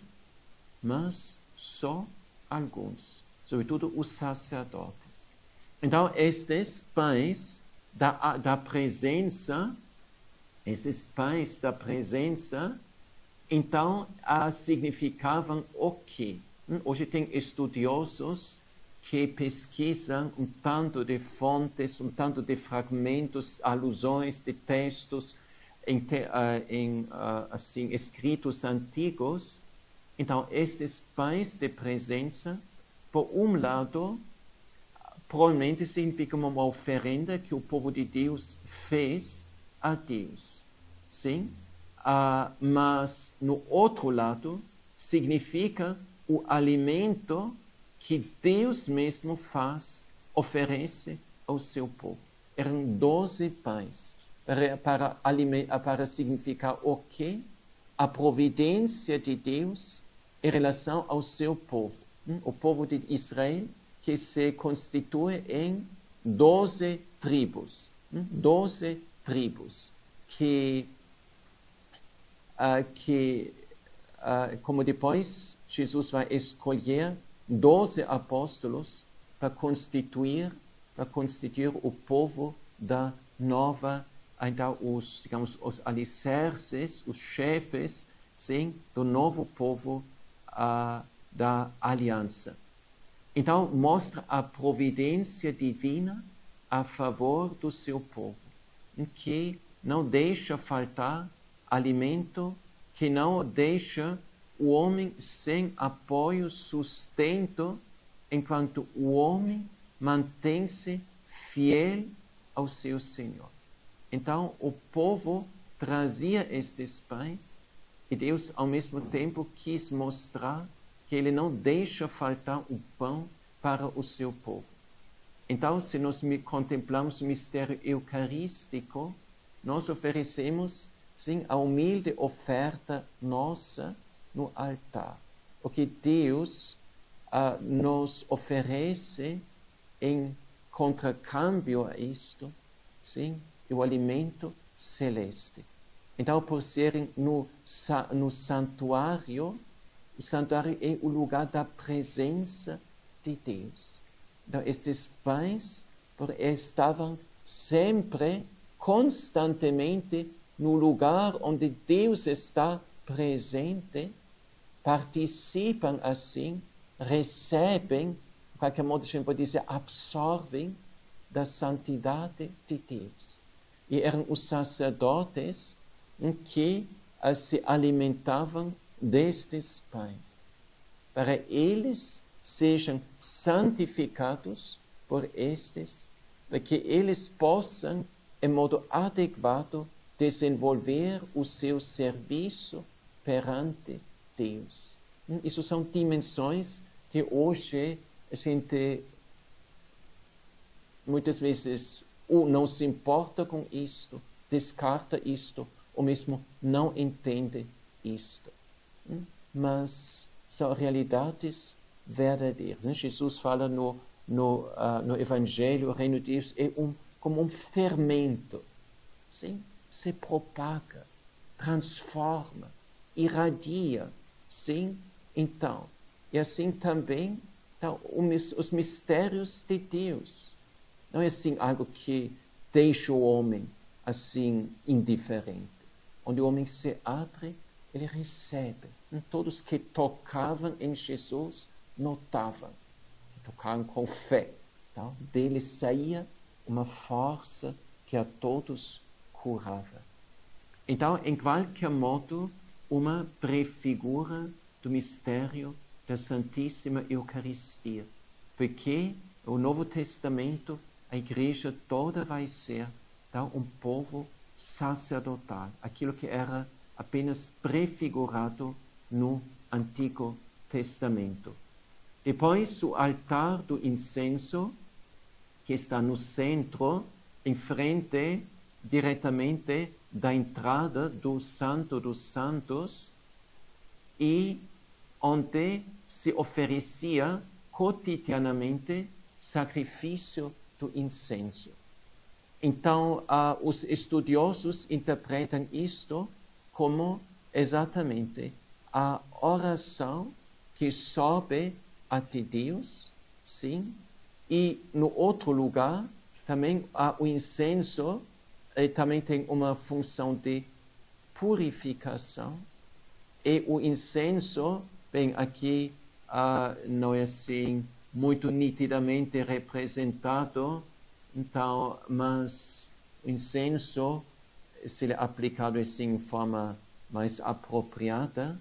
mas só alguns, sobretudo os sacerdotes. Então, estes pães da presença, então, significavam o quê? Hoje tem estudiosos que pesquisam um tanto de fontes, um tanto de fragmentos, alusões de textos assim, escritos antigos. Então, estes pães de presença, por um lado, provavelmente significam uma oferenda que o povo de Deus fez a Deus. Sim? Mas, no outro lado, significa o alimento que Deus mesmo oferece ao seu povo. Eram 12 pães. Para significar o quê? a providência de Deus em relação ao seu povo. O povo de Israel, que se constitui em 12 tribos. 12 tribos que como depois Jesus vai escolher 12 apóstolos para constituir o povo da nova, então os alicerces, os chefes, sim, do novo povo da aliança. Então, mostra a providência divina a favor do seu povo, que não deixa faltar alimento, que não deixa o homem sem apoio, sustento, enquanto o homem mantém-se fiel ao seu Senhor. Então, o povo trazia estes pães e Deus, ao mesmo tempo, quis mostrar que Ele não deixa faltar o pão para o seu povo. Então, se nós contemplamos o mistério eucarístico, nós oferecemos, sim, a humilde oferta nossa no altar. O que Deus nos oferece em contracâmbio a isto, sim, o alimento celeste. Então, por serem no santuário, o santuário é o lugar da presença de Deus. Então, estes pães estavam sempre, constantemente, no lugar onde Deus está presente, participam assim, recebem, de qualquer modo a gente pode dizer, absorvem da santidade de Deus. E eram os sacerdotes que se alimentavam destes pães, para eles sejam santificados por estes, para que eles possam, em modo adequado, desenvolver o seu serviço perante Deus. Isso são dimensões que hoje a gente muitas vezes ou não se importa com isto, descarta isto, ou mesmo não entende isto. Mas são realidades verdadeiras. Jesus fala no Evangelho, o reino de Deus é como um fermento. Sim? Se propaga, transforma, irradia. Sim? Então, e assim também os mistérios de Deus. Não é assim algo que deixa o homem assim indiferente. Onde o homem se abre, ele recebe. Todos que tocavam em Jesus notavam, tocavam com fé. Então, dele saía uma força que a todos curava. Então, em qualquer modo, uma prefigura do mistério da Santíssima Eucaristia, porque o Novo Testamento, a Igreja toda vai ser um povo sacerdotal, aquilo que era apenas prefigurado no Antigo Testamento. Depois, o altar do incenso, que está no centro, em frente, diretamente da entrada do Santo dos Santos, e onde se oferecia cotidianamente sacrifício do incenso. Então, os estudiosos interpretam isto como exatamente a oração que sobe até Deus, sim, e no outro lugar também o incenso também tem uma função de purificação, e o incenso, bem, aqui não é assim muito nitidamente representado, então, mas o incenso, se ele é aplicado assim de forma mais apropriada,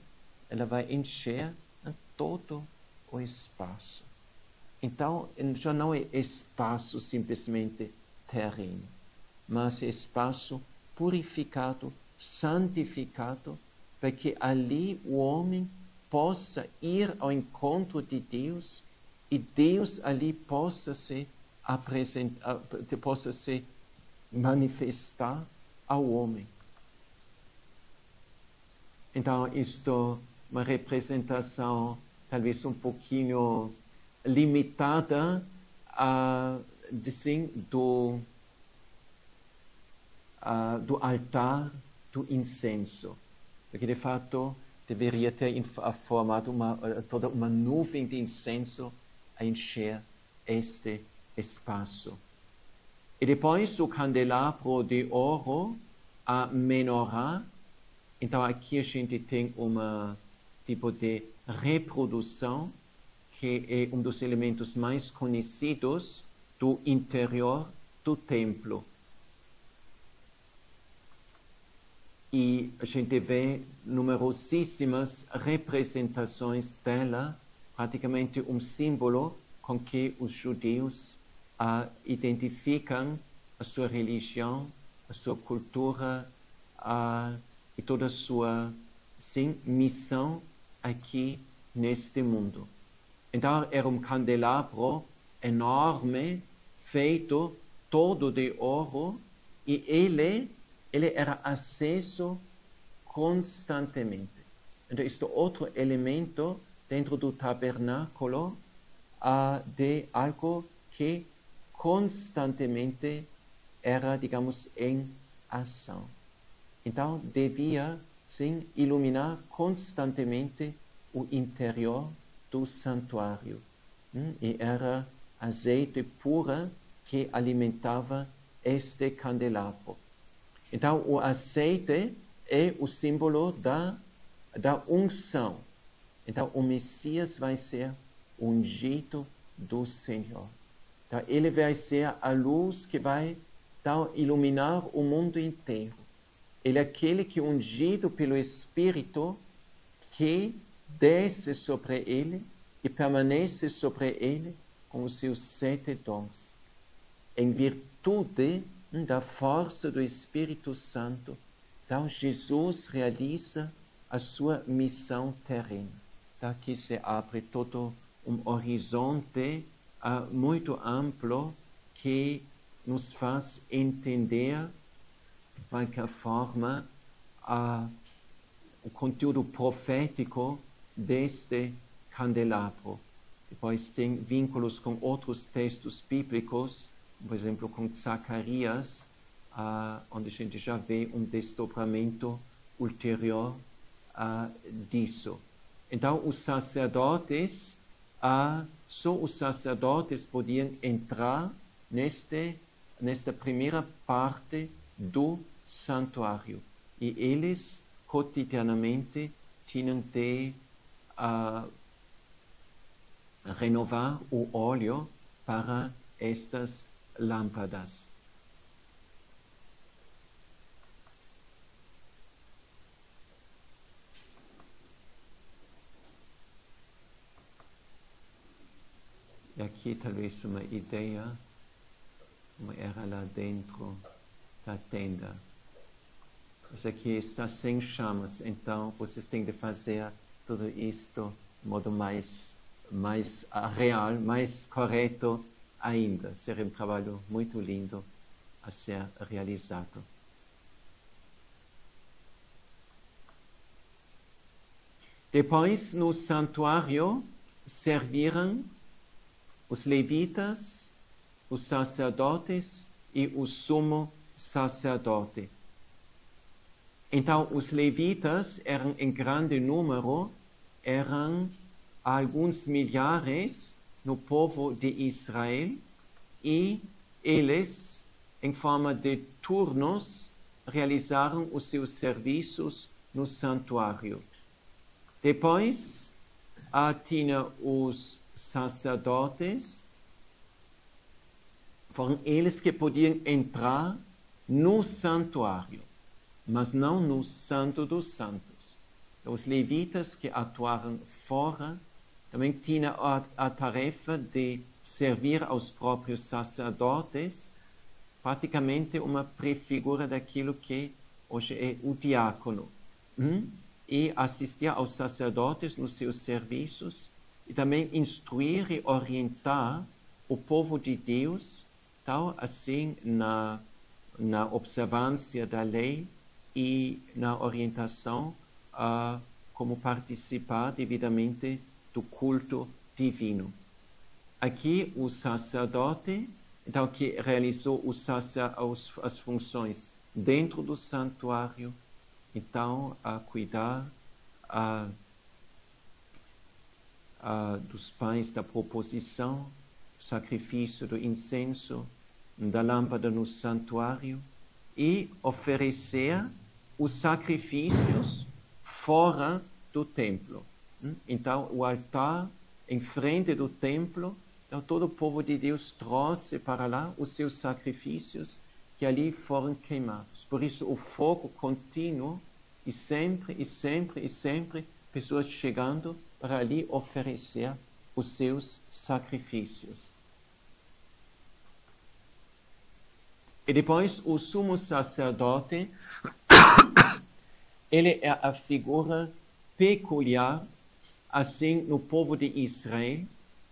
ela vai encher todo o espaço. Então, já não é espaço simplesmente terreno, mas é espaço purificado, santificado, para que ali o homem possa ir ao encontro de Deus e Deus ali possa se apresentar, possa se manifestar ao homem. Então, isto é uma representação talvez um pouquinho limitada assim, do altar do incenso. Porque, de fato, deveria ter formado toda uma nuvem de incenso a encher este espaço. E depois o candelabro de ouro, a menorá. Então aqui a gente tem um tipo de reprodução que é um dos elementos mais conhecidos do interior do templo. E a gente vê numerosíssimas representações dela, praticamente um símbolo com que os judeus identificam a sua religião, a sua cultura e toda a sua missão aqui neste mundo. Então era um candelabro enorme, feito todo de ouro, e ele era aceso constantemente. Então, este outro elemento dentro do tabernáculo de algo que constantemente era, digamos, em ação. Então, devia, sim, iluminar constantemente o interior do santuário. E era azeite puro que alimentava este candelabro. Então, o azeite é o símbolo da unção. Então, o Messias vai ser ungido do Senhor. Então, ele vai ser a luz que vai iluminar o mundo inteiro. Ele é aquele que é ungido pelo Espírito, que desce sobre ele e permanece sobre ele com os seus 7 dons. Em virtude da força do Espírito Santo, então Jesus realiza a sua missão terrena. Daqui se abre todo um horizonte muito amplo que nos faz entender, de qualquer forma, o conteúdo profético deste candelabro. Depois tem vínculos com outros textos bíblicos, por exemplo, com Zacarias, onde a gente já vê um desdobramento ulterior disso. Então, os sacerdotes, só os sacerdotes podiam entrar nesta primeira parte do santuário. E eles, cotidianamente, tinham de renovar o óleo para estas lâmpadas. E aqui talvez uma ideia, como era lá dentro da tenda. Mas aqui está sem chamas, então vocês têm de fazer tudo isto de modo mais real, mais correto ainda. Seria um trabalho muito lindo a ser realizado. Depois, no santuário, serviram os levitas, os sacerdotes e o sumo sacerdote. Então, os levitas eram em grande número, eram alguns milhares no povo de Israel, e eles, em forma de turnos, realizaram os seus serviços no santuário. Depois, tinha os sacerdotes, foram eles que podiam entrar no santuário, mas não no Santo dos Santos. Os levitas que atuaram fora também tinham a tarefa de servir aos próprios sacerdotes, praticamente uma prefigura daquilo que hoje é o diácono. E assistir aos sacerdotes nos seus serviços, e também instruir e orientar o povo de Deus, tal assim na observância da lei e na orientação como participar devidamente do culto divino. Aqui o sacerdote, então, que realizou as funções dentro do santuário, então, a cuidar dos pães da proposição, do sacrifício do incenso, da lâmpada no santuário, e oferecer os sacrifícios fora do templo. Então, o altar em frente do templo, então todo o povo de Deus trouxe para lá os seus sacrifícios que ali foram queimados. Por isso, o fogo contínuo, e sempre, pessoas chegando para ali oferecer os seus sacrifícios. E depois, o sumo sacerdote, ele é a figura peculiar, assim, no povo de Israel,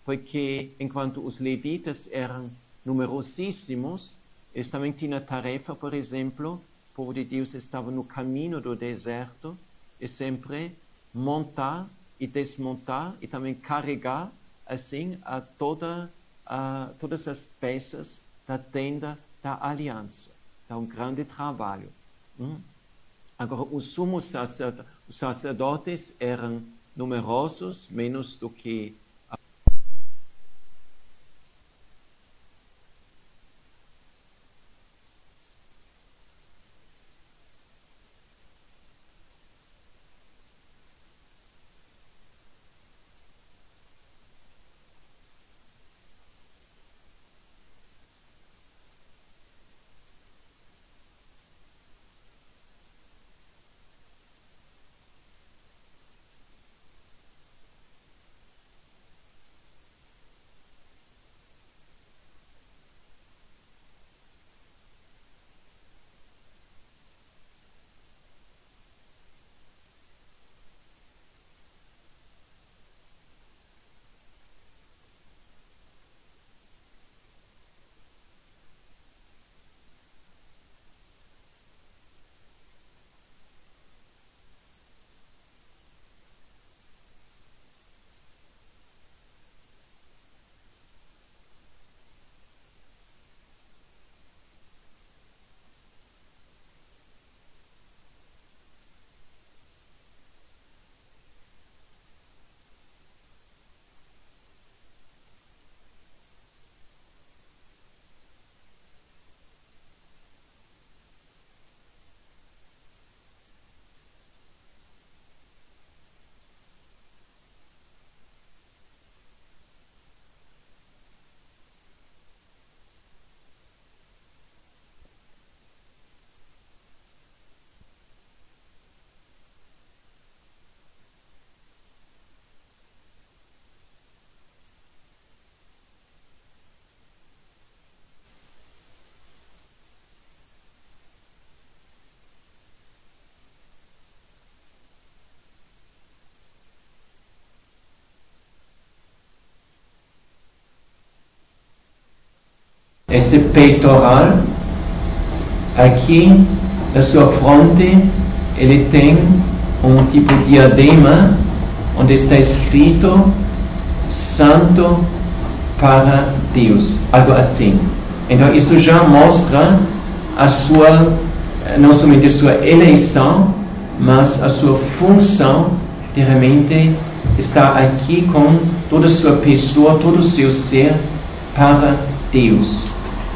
porque enquanto os levitas eram numerosíssimos, eles também tinham a tarefa, por exemplo, o povo de Deus estava no caminho do deserto, e sempre montar e desmontar, e também carregar, assim, todas as peças da tenda da aliança. Então, um grande trabalho. Agora, os sacerdotes eram numerosos, menos do que esse peitoral, aqui na sua fronte, ele tem um tipo de diadema, onde está escrito Santo para Deus, algo assim. Então, isso já mostra a sua, não somente a sua eleição, mas a sua função de realmente estar aqui com toda a sua pessoa, todo o seu ser para Deus.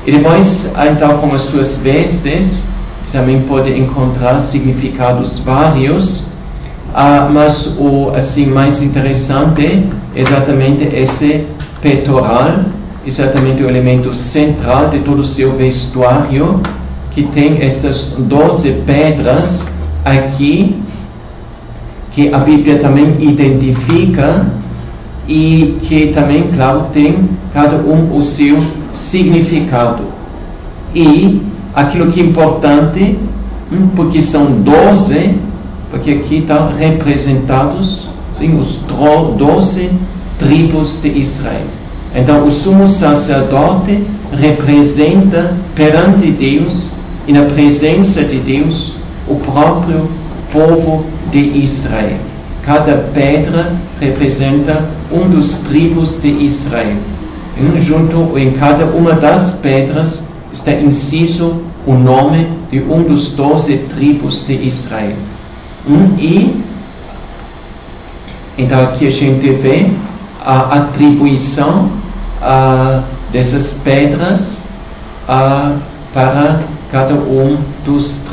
E depois, então, com as suas vestes, também pode encontrar significados vários, mas o assim mais interessante é exatamente esse peitoral, exatamente o elemento central de todo o seu vestuário, que tem estas 12 pedras aqui, que a Bíblia também identifica e que também, claro, tem cada um o seu significado. E aquilo que é importante, porque são 12, porque aqui estão representados os 12 tribos de Israel. Então, o sumo sacerdote representa perante Deus e na presença de Deus o próprio povo de Israel. Cada pedra representa dos tribos de Israel. Junto em cada uma das pedras está inciso o nome de dos 12 tribos de Israel. E então aqui a gente vê a atribuição dessas pedras para cada dos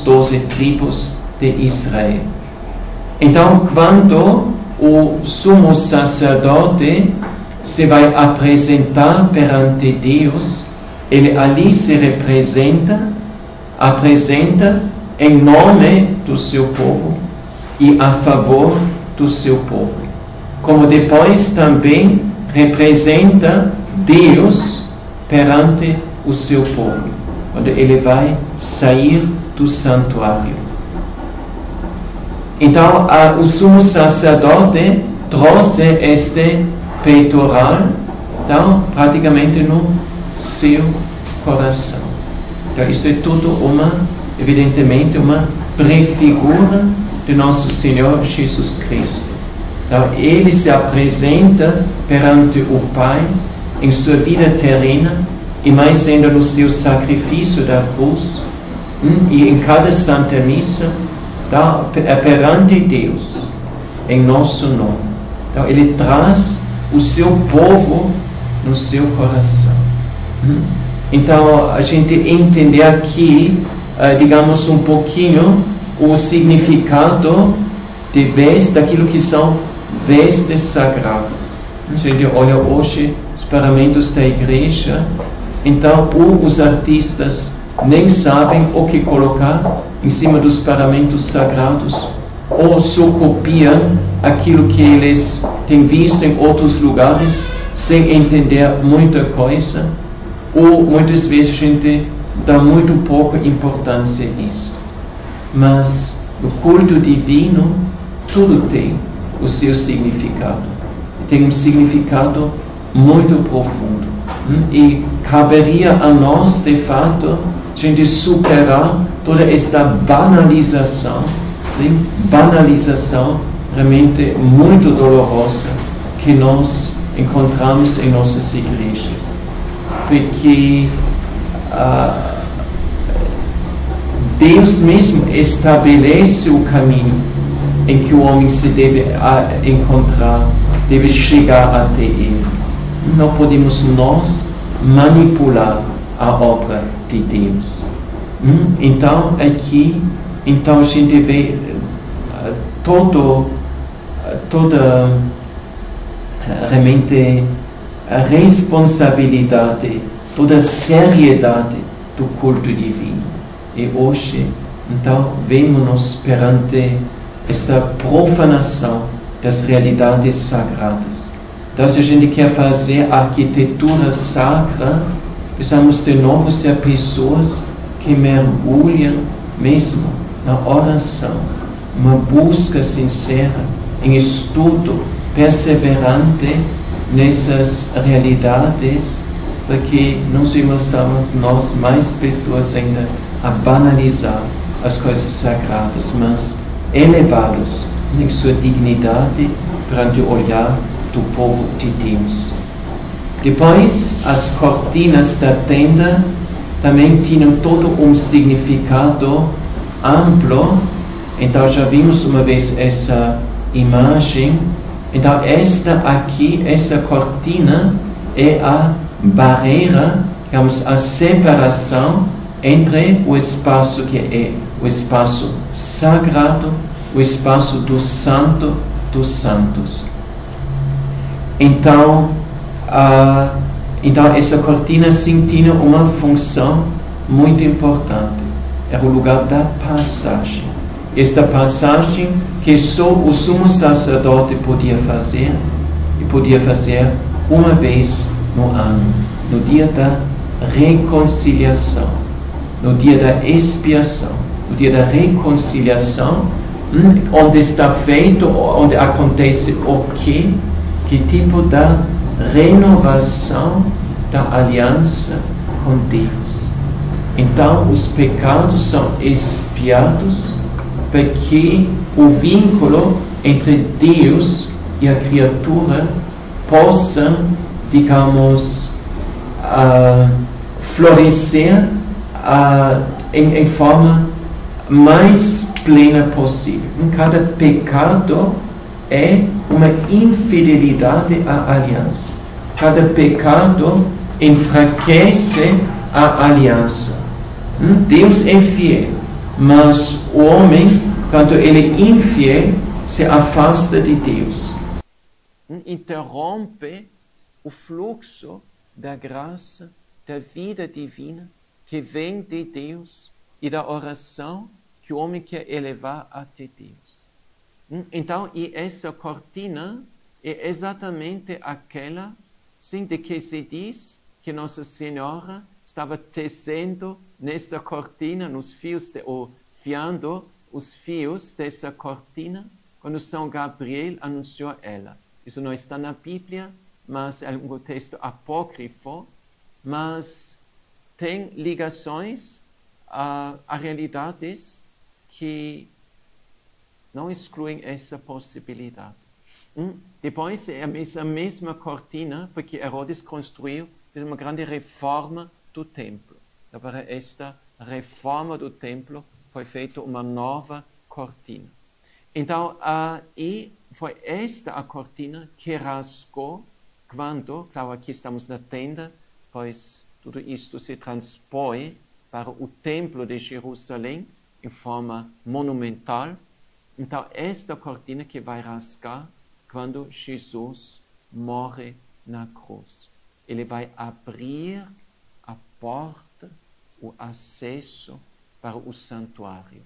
12 tribos de Israel. Então, quando o sumo sacerdote se vai apresentar perante Deus, ele ali se apresenta em nome do seu povo e a favor do seu povo. Como depois também representa Deus perante o seu povo, quando ele vai sair do santuário. Então, o sumo sacerdote trouxe este peitoral, então, praticamente no seu coração. Então, isto é tudo evidentemente, uma prefigura de nosso Senhor Jesus Cristo. Então, ele se apresenta perante o Pai em sua vida terrena e mais ainda no seu sacrifício da cruz, e em cada Santa Missa, perante Deus, em nosso nome. Então, ele traz o seu povo no seu coração. Então, a gente entender aqui, digamos, um pouquinho o significado de vez daquilo que são vestes sagradas. A gente olha hoje os paramentos da igreja, então os artistas nem sabem o que colocar em cima dos paramentos sagrados, ou só copiam aquilo que eles têm visto em outros lugares, sem entender muita coisa, ou muitas vezes a gente dá muito pouca importância nisso. Mas o culto divino, tudo tem o seu significado. Tem um significado muito profundo. E caberia a nós, de fato, a gente superar toda esta banalização, sim? Banalização realmente muito dolorosa que nós encontramos em nossas igrejas. Porque Deus mesmo estabelece o caminho em que o homem se deve encontrar, deve chegar até Ele. Não podemos nós manipular a obra de Deus. Então aqui, a gente vê toda realmente a responsabilidade, toda a seriedade do culto divino. E hoje, então, vemos-nos perante esta profanação das realidades sagradas. Então, se a gente quer fazer arquitetura sacra, precisamos de novo ser pessoas que mergulham mesmo na oração, uma busca sincera, em estudo perseverante nessas realidades, porque não somos nós mais pessoas ainda a banalizar as coisas sagradas, mas elevá-los em sua dignidade perante o olhar do povo de Deus. Depois, as cortinas da tenda também tinham todo um significado amplo. Então já vimos uma vez essa imagem. Então essa cortina é a barreira, digamos, a separação entre o espaço que é o espaço sagrado, o espaço do Santo dos Santos. Então essa cortina sim tinha uma função muito importante. Era o lugar da passagem. Esta passagem que só o sumo sacerdote podia fazer, e podia fazer uma vez no ano, no dia da reconciliação, no dia da expiação, no dia da reconciliação, onde está feito, onde acontece o quê? Que tipo da renovação da aliança com Deus. Então, os pecados são expiados para que o vínculo entre Deus e a criatura possa, digamos, florescer em forma mais plena possível. Cada pecado é uma infidelidade à aliança. Cada pecado enfraquece a aliança. Deus é fiel, mas o homem, quando ele é infiel, se afasta de Deus. Interrompe o fluxo da graça, da vida divina que vem de Deus e da oração que o homem quer elevar até Deus. Então, e essa cortina é exatamente aquela, sim, de que se diz que Nossa Senhora estava tecendo nessa cortina, nos fios, ou fiando os fios dessa cortina, quando São Gabriel anunciou ela. Isso não está na Bíblia, mas é um texto apócrifo, mas tem ligações a realidades que não excluem essa possibilidade. Depois, é essa mesma cortina, porque Herodes construiu, fez uma grande reforma do templo. Então, para esta reforma do templo, foi feita uma nova cortina. Então, e foi esta a cortina que rasgou quando, claro, aqui estamos na tenda, pois tudo isto se transpõe para o templo de Jerusalém em forma monumental. Então, esta cortina que vai rasgar quando Jesus morre na cruz. Ele vai abrir a porta, o acesso para o santuário.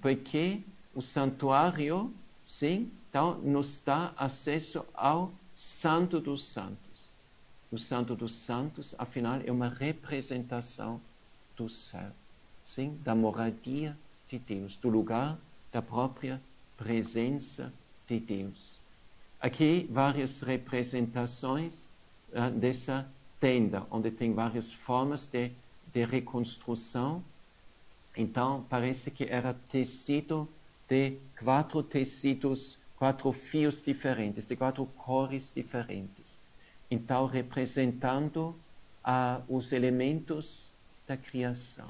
Porque o santuário, sim, então, nos dá acesso ao Santo dos Santos. O Santo dos Santos, afinal, é uma representação do céu, sim, da moradia de Deus, do lugar da própria presença de Deus. Aqui várias representações dessa tenda, onde tem várias formas de reconstrução. Então, parece que era tecido de 4 tecidos, 4 fios diferentes, de 4 cores diferentes. Então, representando os elementos da criação.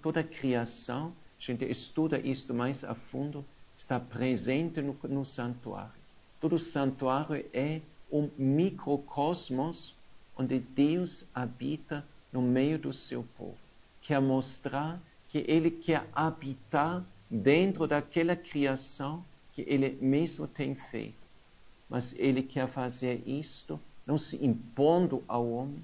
Toda a criação, a gente estuda isto mais a fundo, está presente no santuário. Todo santuário é um microcosmos onde Deus habita no meio do seu povo. Quer mostrar que Ele quer habitar dentro daquela criação que Ele mesmo tem feito. Mas Ele quer fazer isto, não se impondo ao homem,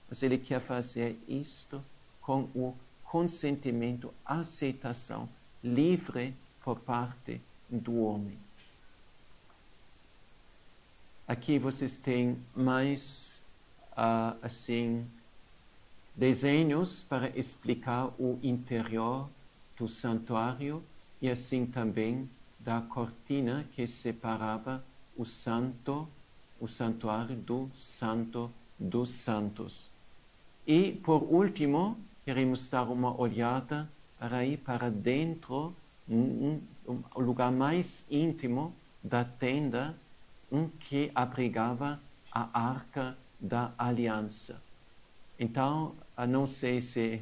mas Ele quer fazer isto com o consentimento, aceitação livre por parte do homem. Aqui vocês têm mais, desenhos para explicar o interior do santuário e assim também da cortina que separava o santuário do Santo dos Santos. E, por último, queremos dar uma olhada para dentro, o lugar mais íntimo da tenda, que abrigava a Arca da Aliança. Então, não sei se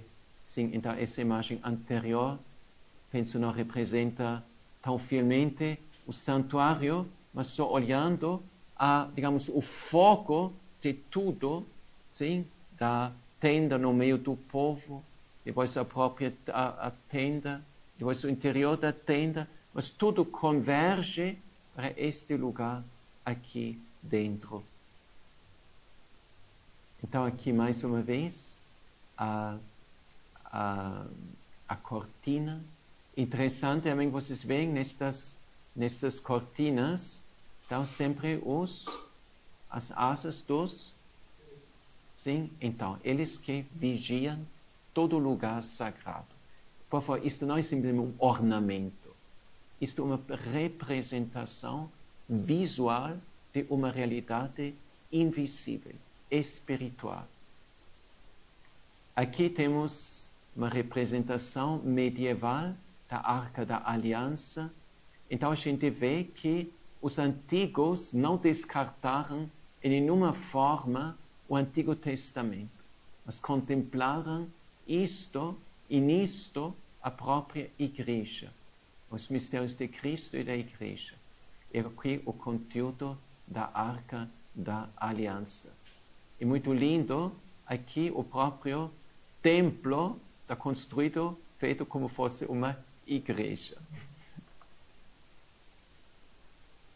então, essa imagem anterior, penso, não representa tão fielmente o santuário, mas só olhando digamos, o foco de tudo, sim, da tenda no meio do povo, depois a própria a tenda, depois o interior da tenda, mas tudo converge para este lugar aqui dentro. Então, aqui mais uma vez, a cortina. Interessante também, vocês veem nestas cortinas, então sempre as asas dos, sim, então, eles que vigiam todo lugar sagrado. Por favor, isto não é simplesmente um ornamento, isto é uma representação visual de uma realidade invisível, espiritual. Aqui temos uma representação medieval da Arca da Aliança. Então a gente vê que os antigos não descartaram em nenhuma forma o Antigo Testamento, mas contemplaram isto e nisto a própria Igreja, os mistérios de Cristo e da Igreja. E aqui o conteúdo da Arca da Aliança. E muito lindo, aqui o próprio templo está construído, feito como fosse uma igreja.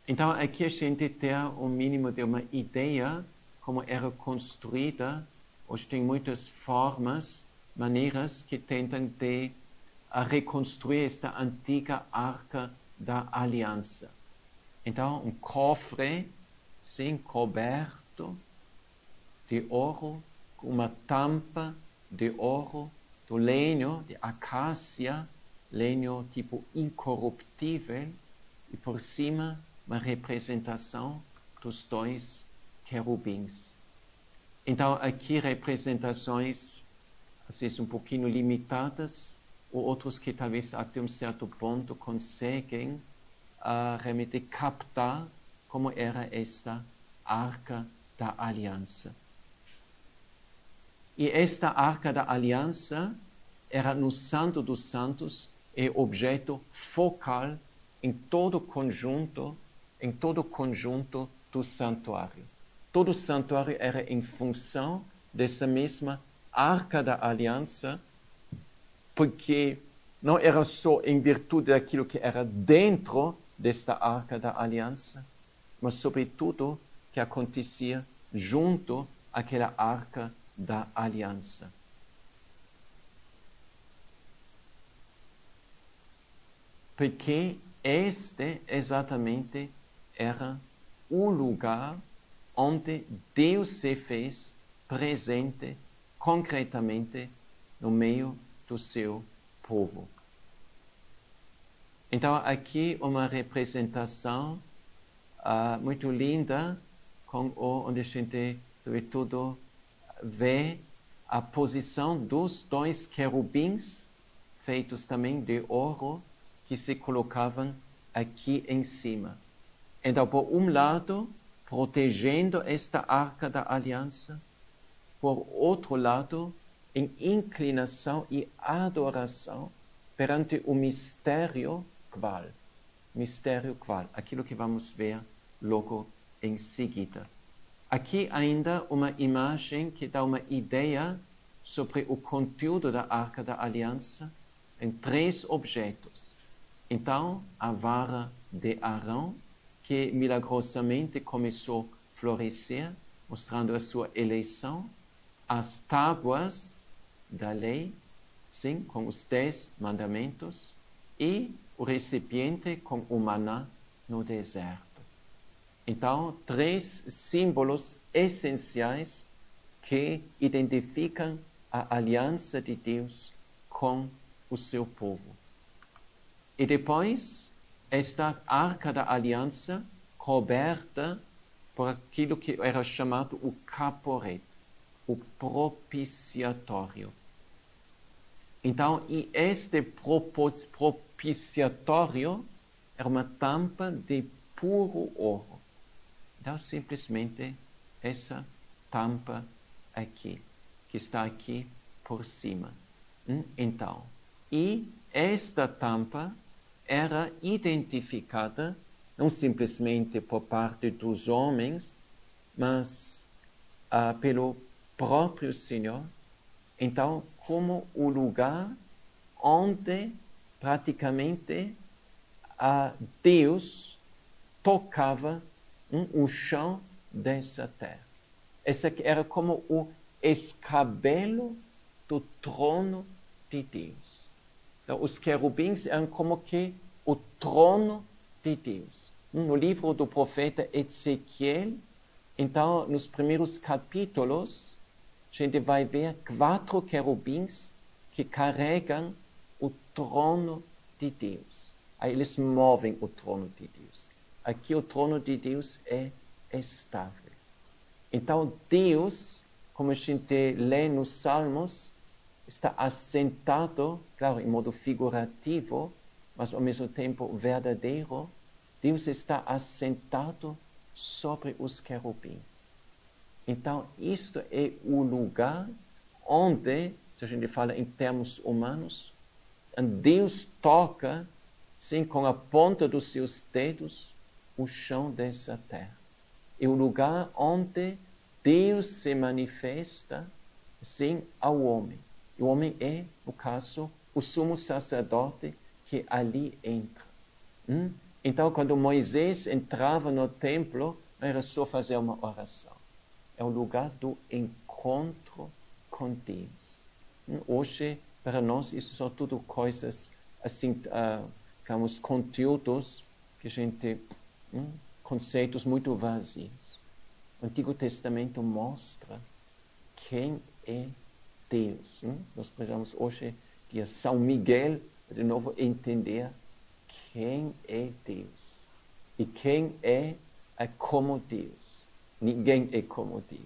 Então aqui a gente tem um mínimo de uma ideia como era construída. Hoje tem muitas formas, maneiras que tentam de reconstruir esta antiga Arca da Aliança. Então, um cofre, sim, coberto de ouro, com uma tampa de ouro, do lenho de acácia, lenho tipo incorruptível, e por cima uma representação dos dois querubins. Então, aqui representações, às vezes um pouquinho limitadas, ou outros que talvez até um certo ponto conseguem realmente captar como era esta Arca da Aliança. E esta Arca da Aliança era no Santo dos Santos e objeto focal em todo o conjunto do santuário. Todo o santuário era em função dessa mesma Arca da Aliança, porque não era só em virtude daquilo que era dentro desta Arca da Aliança, mas sobretudo que acontecia junto àquela Arca da Aliança. Porque este exatamente era o lugar onde Deus se fez presente concretamente no meio do seu povo. Então, aqui uma representação muito linda, onde a gente, sobretudo, vê a posição dos dois querubins, feitos também de ouro, que se colocavam aqui em cima. Então, por um lado, protegendo esta Arca da Aliança, por outro lado, em inclinação e adoração perante o mistério qual? Mistério qual? Aquilo que vamos ver logo em seguida. Aqui ainda uma imagem que dá uma ideia sobre o conteúdo da Arca da Aliança em 3 objetos. Então, a vara de Arão, que milagrosamente começou a florescer, mostrando a sua eleição, as tábuas da lei, sim, com os 10 mandamentos, e o recipiente com o maná no deserto. Então, 3 símbolos essenciais que identificam a aliança de Deus com o seu povo. E depois, esta Arca da Aliança coberta por aquilo que era chamado o caporet, o propiciatório. Então, e este propiciatório era uma tampa de puro ouro. Então, simplesmente essa tampa aqui, que está aqui por cima. Então, e esta tampa era identificada não simplesmente por parte dos homens, mas pelo próprio Senhor. Então, como o lugar onde praticamente Deus tocava o chão dessa terra. Essa era como o escabelo do trono de Deus. Então, os querubins eram como que o trono de Deus. No livro do profeta Ezequiel, então, nos primeiros capítulos, a gente vai ver 4 querubins que carregam o trono de Deus. Aí eles movem o trono de Deus. Aqui o trono de Deus é estável. Então, Deus, como a gente lê nos Salmos, está assentado, claro, em modo figurativo, mas ao mesmo tempo verdadeiro, Deus está assentado sobre os querubins. Então, isto é o lugar onde, se a gente fala em termos humanos, Deus toca, sim, com a ponta dos seus dedos, o chão dessa terra. É o lugar onde Deus se manifesta, sim, ao homem. O homem é, no caso, o sumo sacerdote que ali entra. Então, quando Moisés entrava no templo, não era só fazer uma oração. É o lugar do encontro com Deus. Hoje, para nós, isso são tudo coisas, assim, digamos, conteúdos que a gente, conceitos muito vazios. O Antigo Testamento mostra quem é Deus. Nós precisamos hoje, dia São Miguel, de novo entender quem é Deus. E quem é como Deus. Ninguém é como Deus.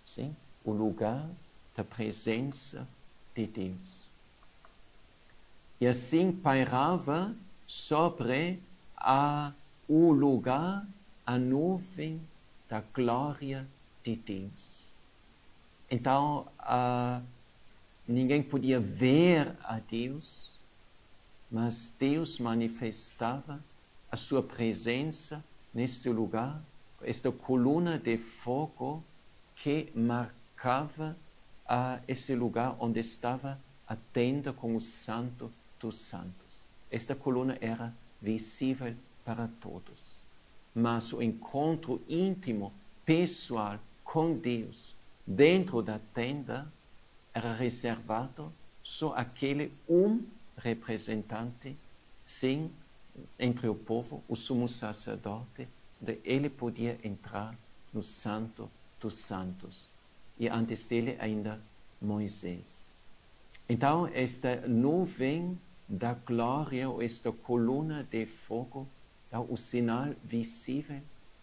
Sim? O lugar da presença de Deus. E assim pairava sobre o lugar, a nuvem da glória de Deus. Então, ninguém podia ver a Deus, mas Deus manifestava a sua presença neste lugar, esta coluna de fogo que marcava esse lugar onde estava a tenda com o Santo dos Santos. Esta coluna era visível para todos. Mas o encontro íntimo, pessoal com Deus, dentro da tenda, era reservado só àquele representante, sim, entre o povo, o sumo sacerdote, onde ele podia entrar no Santo dos Santos. E antes dele ainda Moisés. Então, esta nuvem da glória, ou esta coluna de fogo, dá o sinal visível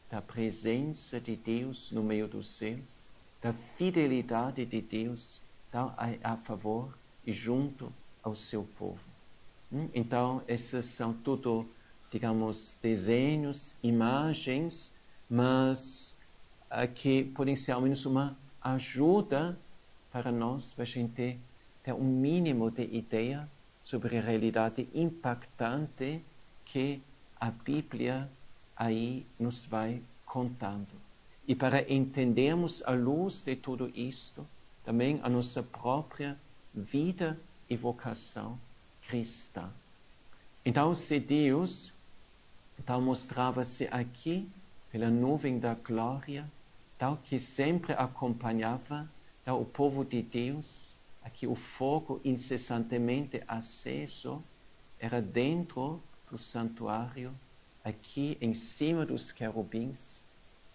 da presença de Deus no meio dos céus, da fidelidade de Deus a favor e junto ao seu povo. Então, esses são tudo, digamos, desenhos, imagens, mas que podem ser ao menos uma ajuda para nós, para a gente ter um mínimo de ideia sobre a realidade impactante que a Bíblia aí nos vai contando. E para entendermos à luz de tudo isto, também a nossa própria vida e vocação cristã. Então, se Deus mostrava-se aqui pela nuvem da glória, tal que sempre acompanhava o povo de Deus, aqui o fogo incessantemente aceso, era dentro do santuário, aqui em cima dos querubins,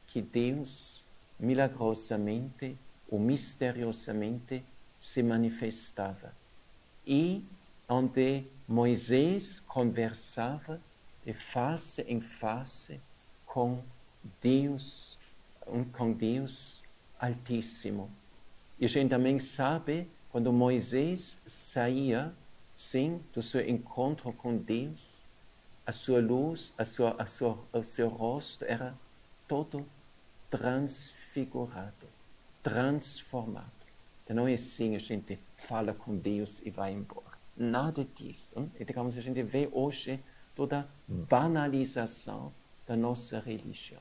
que Deus milagrosamente ou misteriosamente se manifestava. E onde Moisés conversava de face em face com Deus Altíssimo. E a gente também sabe, quando Moisés saía, sim, do seu encontro com Deus, a sua luz, o seu rosto era todo transfigurado, transformado. Então não é assim, a gente fala com Deus e vai embora. Nada disso. E digamos, a gente vê hoje toda a banalização da nossa religião.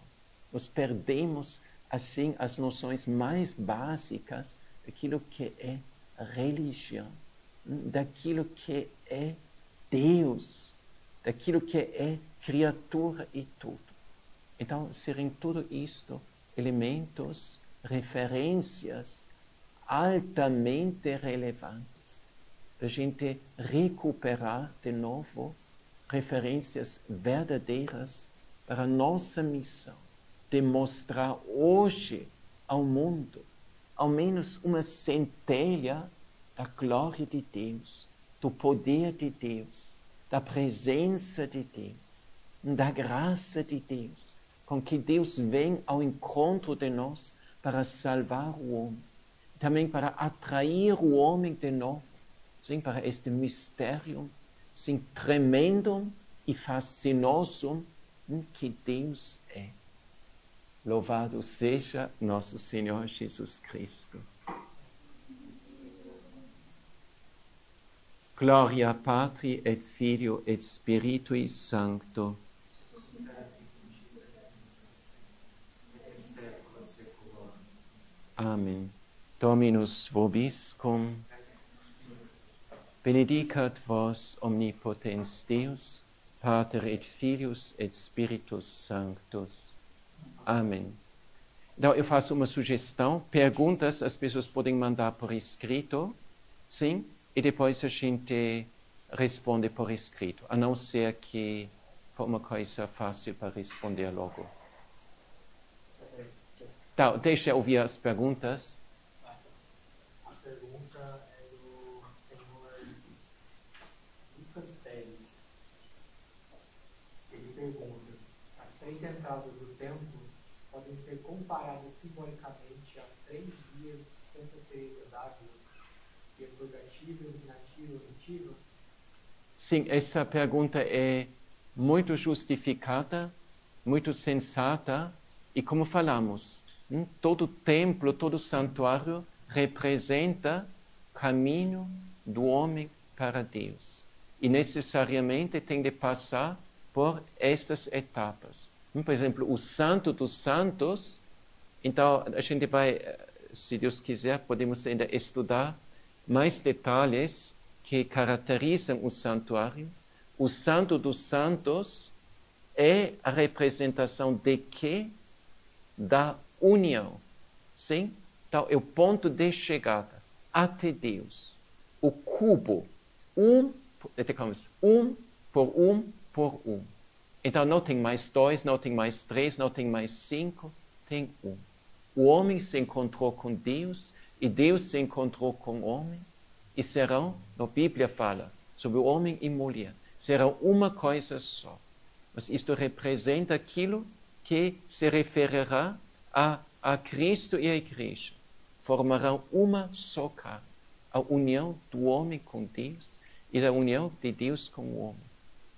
Nós perdemos, assim, as noções mais básicas daquilo que é religião, daquilo que é Deus, daquilo que é criatura e tudo. Então, serem tudo isto elementos, referências altamente relevantes, para a gente recuperar de novo referências verdadeiras para a nossa missão, de mostrar hoje ao mundo, ao menos uma centelha da glória de Deus, do poder de Deus, da presença de Deus, da graça de Deus, com que Deus vem ao encontro de nós para salvar o homem, também para atrair o homem de novo, sim, para este mistério sim, tremendo e fascinoso que Deus é. Louvado seja nosso Senhor Jesus Cristo. Gloria Patri et Filio et Spiritui Sancto. Amen. Dominus vobiscum. Benedicat vos omnipotens Deus, Pater et Filius et Spiritus Sanctus. Amém. Então, eu faço uma sugestão. Perguntas as pessoas podem mandar por escrito, sim? E depois a gente responde por escrito, a não ser que for uma coisa fácil para responder logo. Então, deixa eu ouvir as perguntas.
A pergunta é do senhor Lucas Teles. Ele pergunta: as 3 entradas do templo podem ser comparadas simbolicamente às 3 vias de Santa Teresa d'Ávila, que é purgativa, iluminativa, vomitiva?
Sim, essa pergunta é muito justificada, muito sensata, e como falamos, todo templo, todo santuário representa o caminho do homem para Deus. E necessariamente tem de passar por estas etapas. Por exemplo, o Santo dos Santos, então a gente vai, se Deus quiser, podemos ainda estudar mais detalhes que caracterizam o santuário. O Santo dos Santos é a representação de quê? Da união. Sim? Então, é o ponto de chegada até Deus. O cubo, um por um. Então, não tem mais 2, não tem mais 3, não tem mais 5, tem um. O homem se encontrou com Deus e Deus se encontrou com o homem e serão, a Bíblia fala sobre o homem e mulher, serão uma coisa só. Mas isto representa aquilo que se referirá a Cristo e a Igreja. Formarão uma só carne, a união do homem com Deus e a união de Deus com o homem.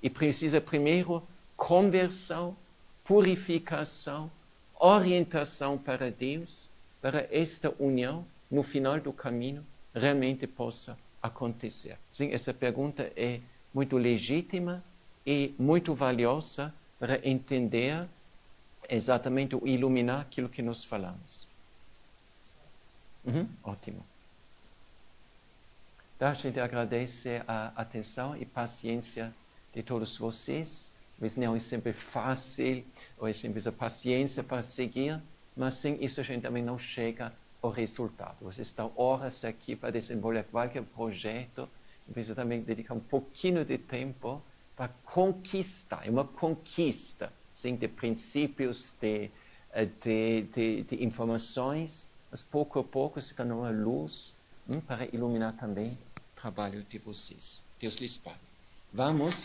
E precisa primeiro conversão, purificação, orientação para Deus, para esta união, no final do caminho, realmente possa acontecer. Sim, essa pergunta é muito legítima e muito valiosa para entender exatamente o iluminar aquilo que nós falamos. Ótimo. Então, a gente agradece a atenção e paciência de todos vocês. Talvez não é sempre fácil, ou a gente precisa paciência para seguir, mas sem isso a gente também não chega ao resultado. Vocês estão horas aqui para desenvolver qualquer projeto, precisa também dedicar um pouquinho de tempo para conquistar. É uma conquista, sim, de princípios, de informações, mas pouco a pouco se torna uma luz para iluminar também o trabalho de vocês. Deus lhes pague. Vamos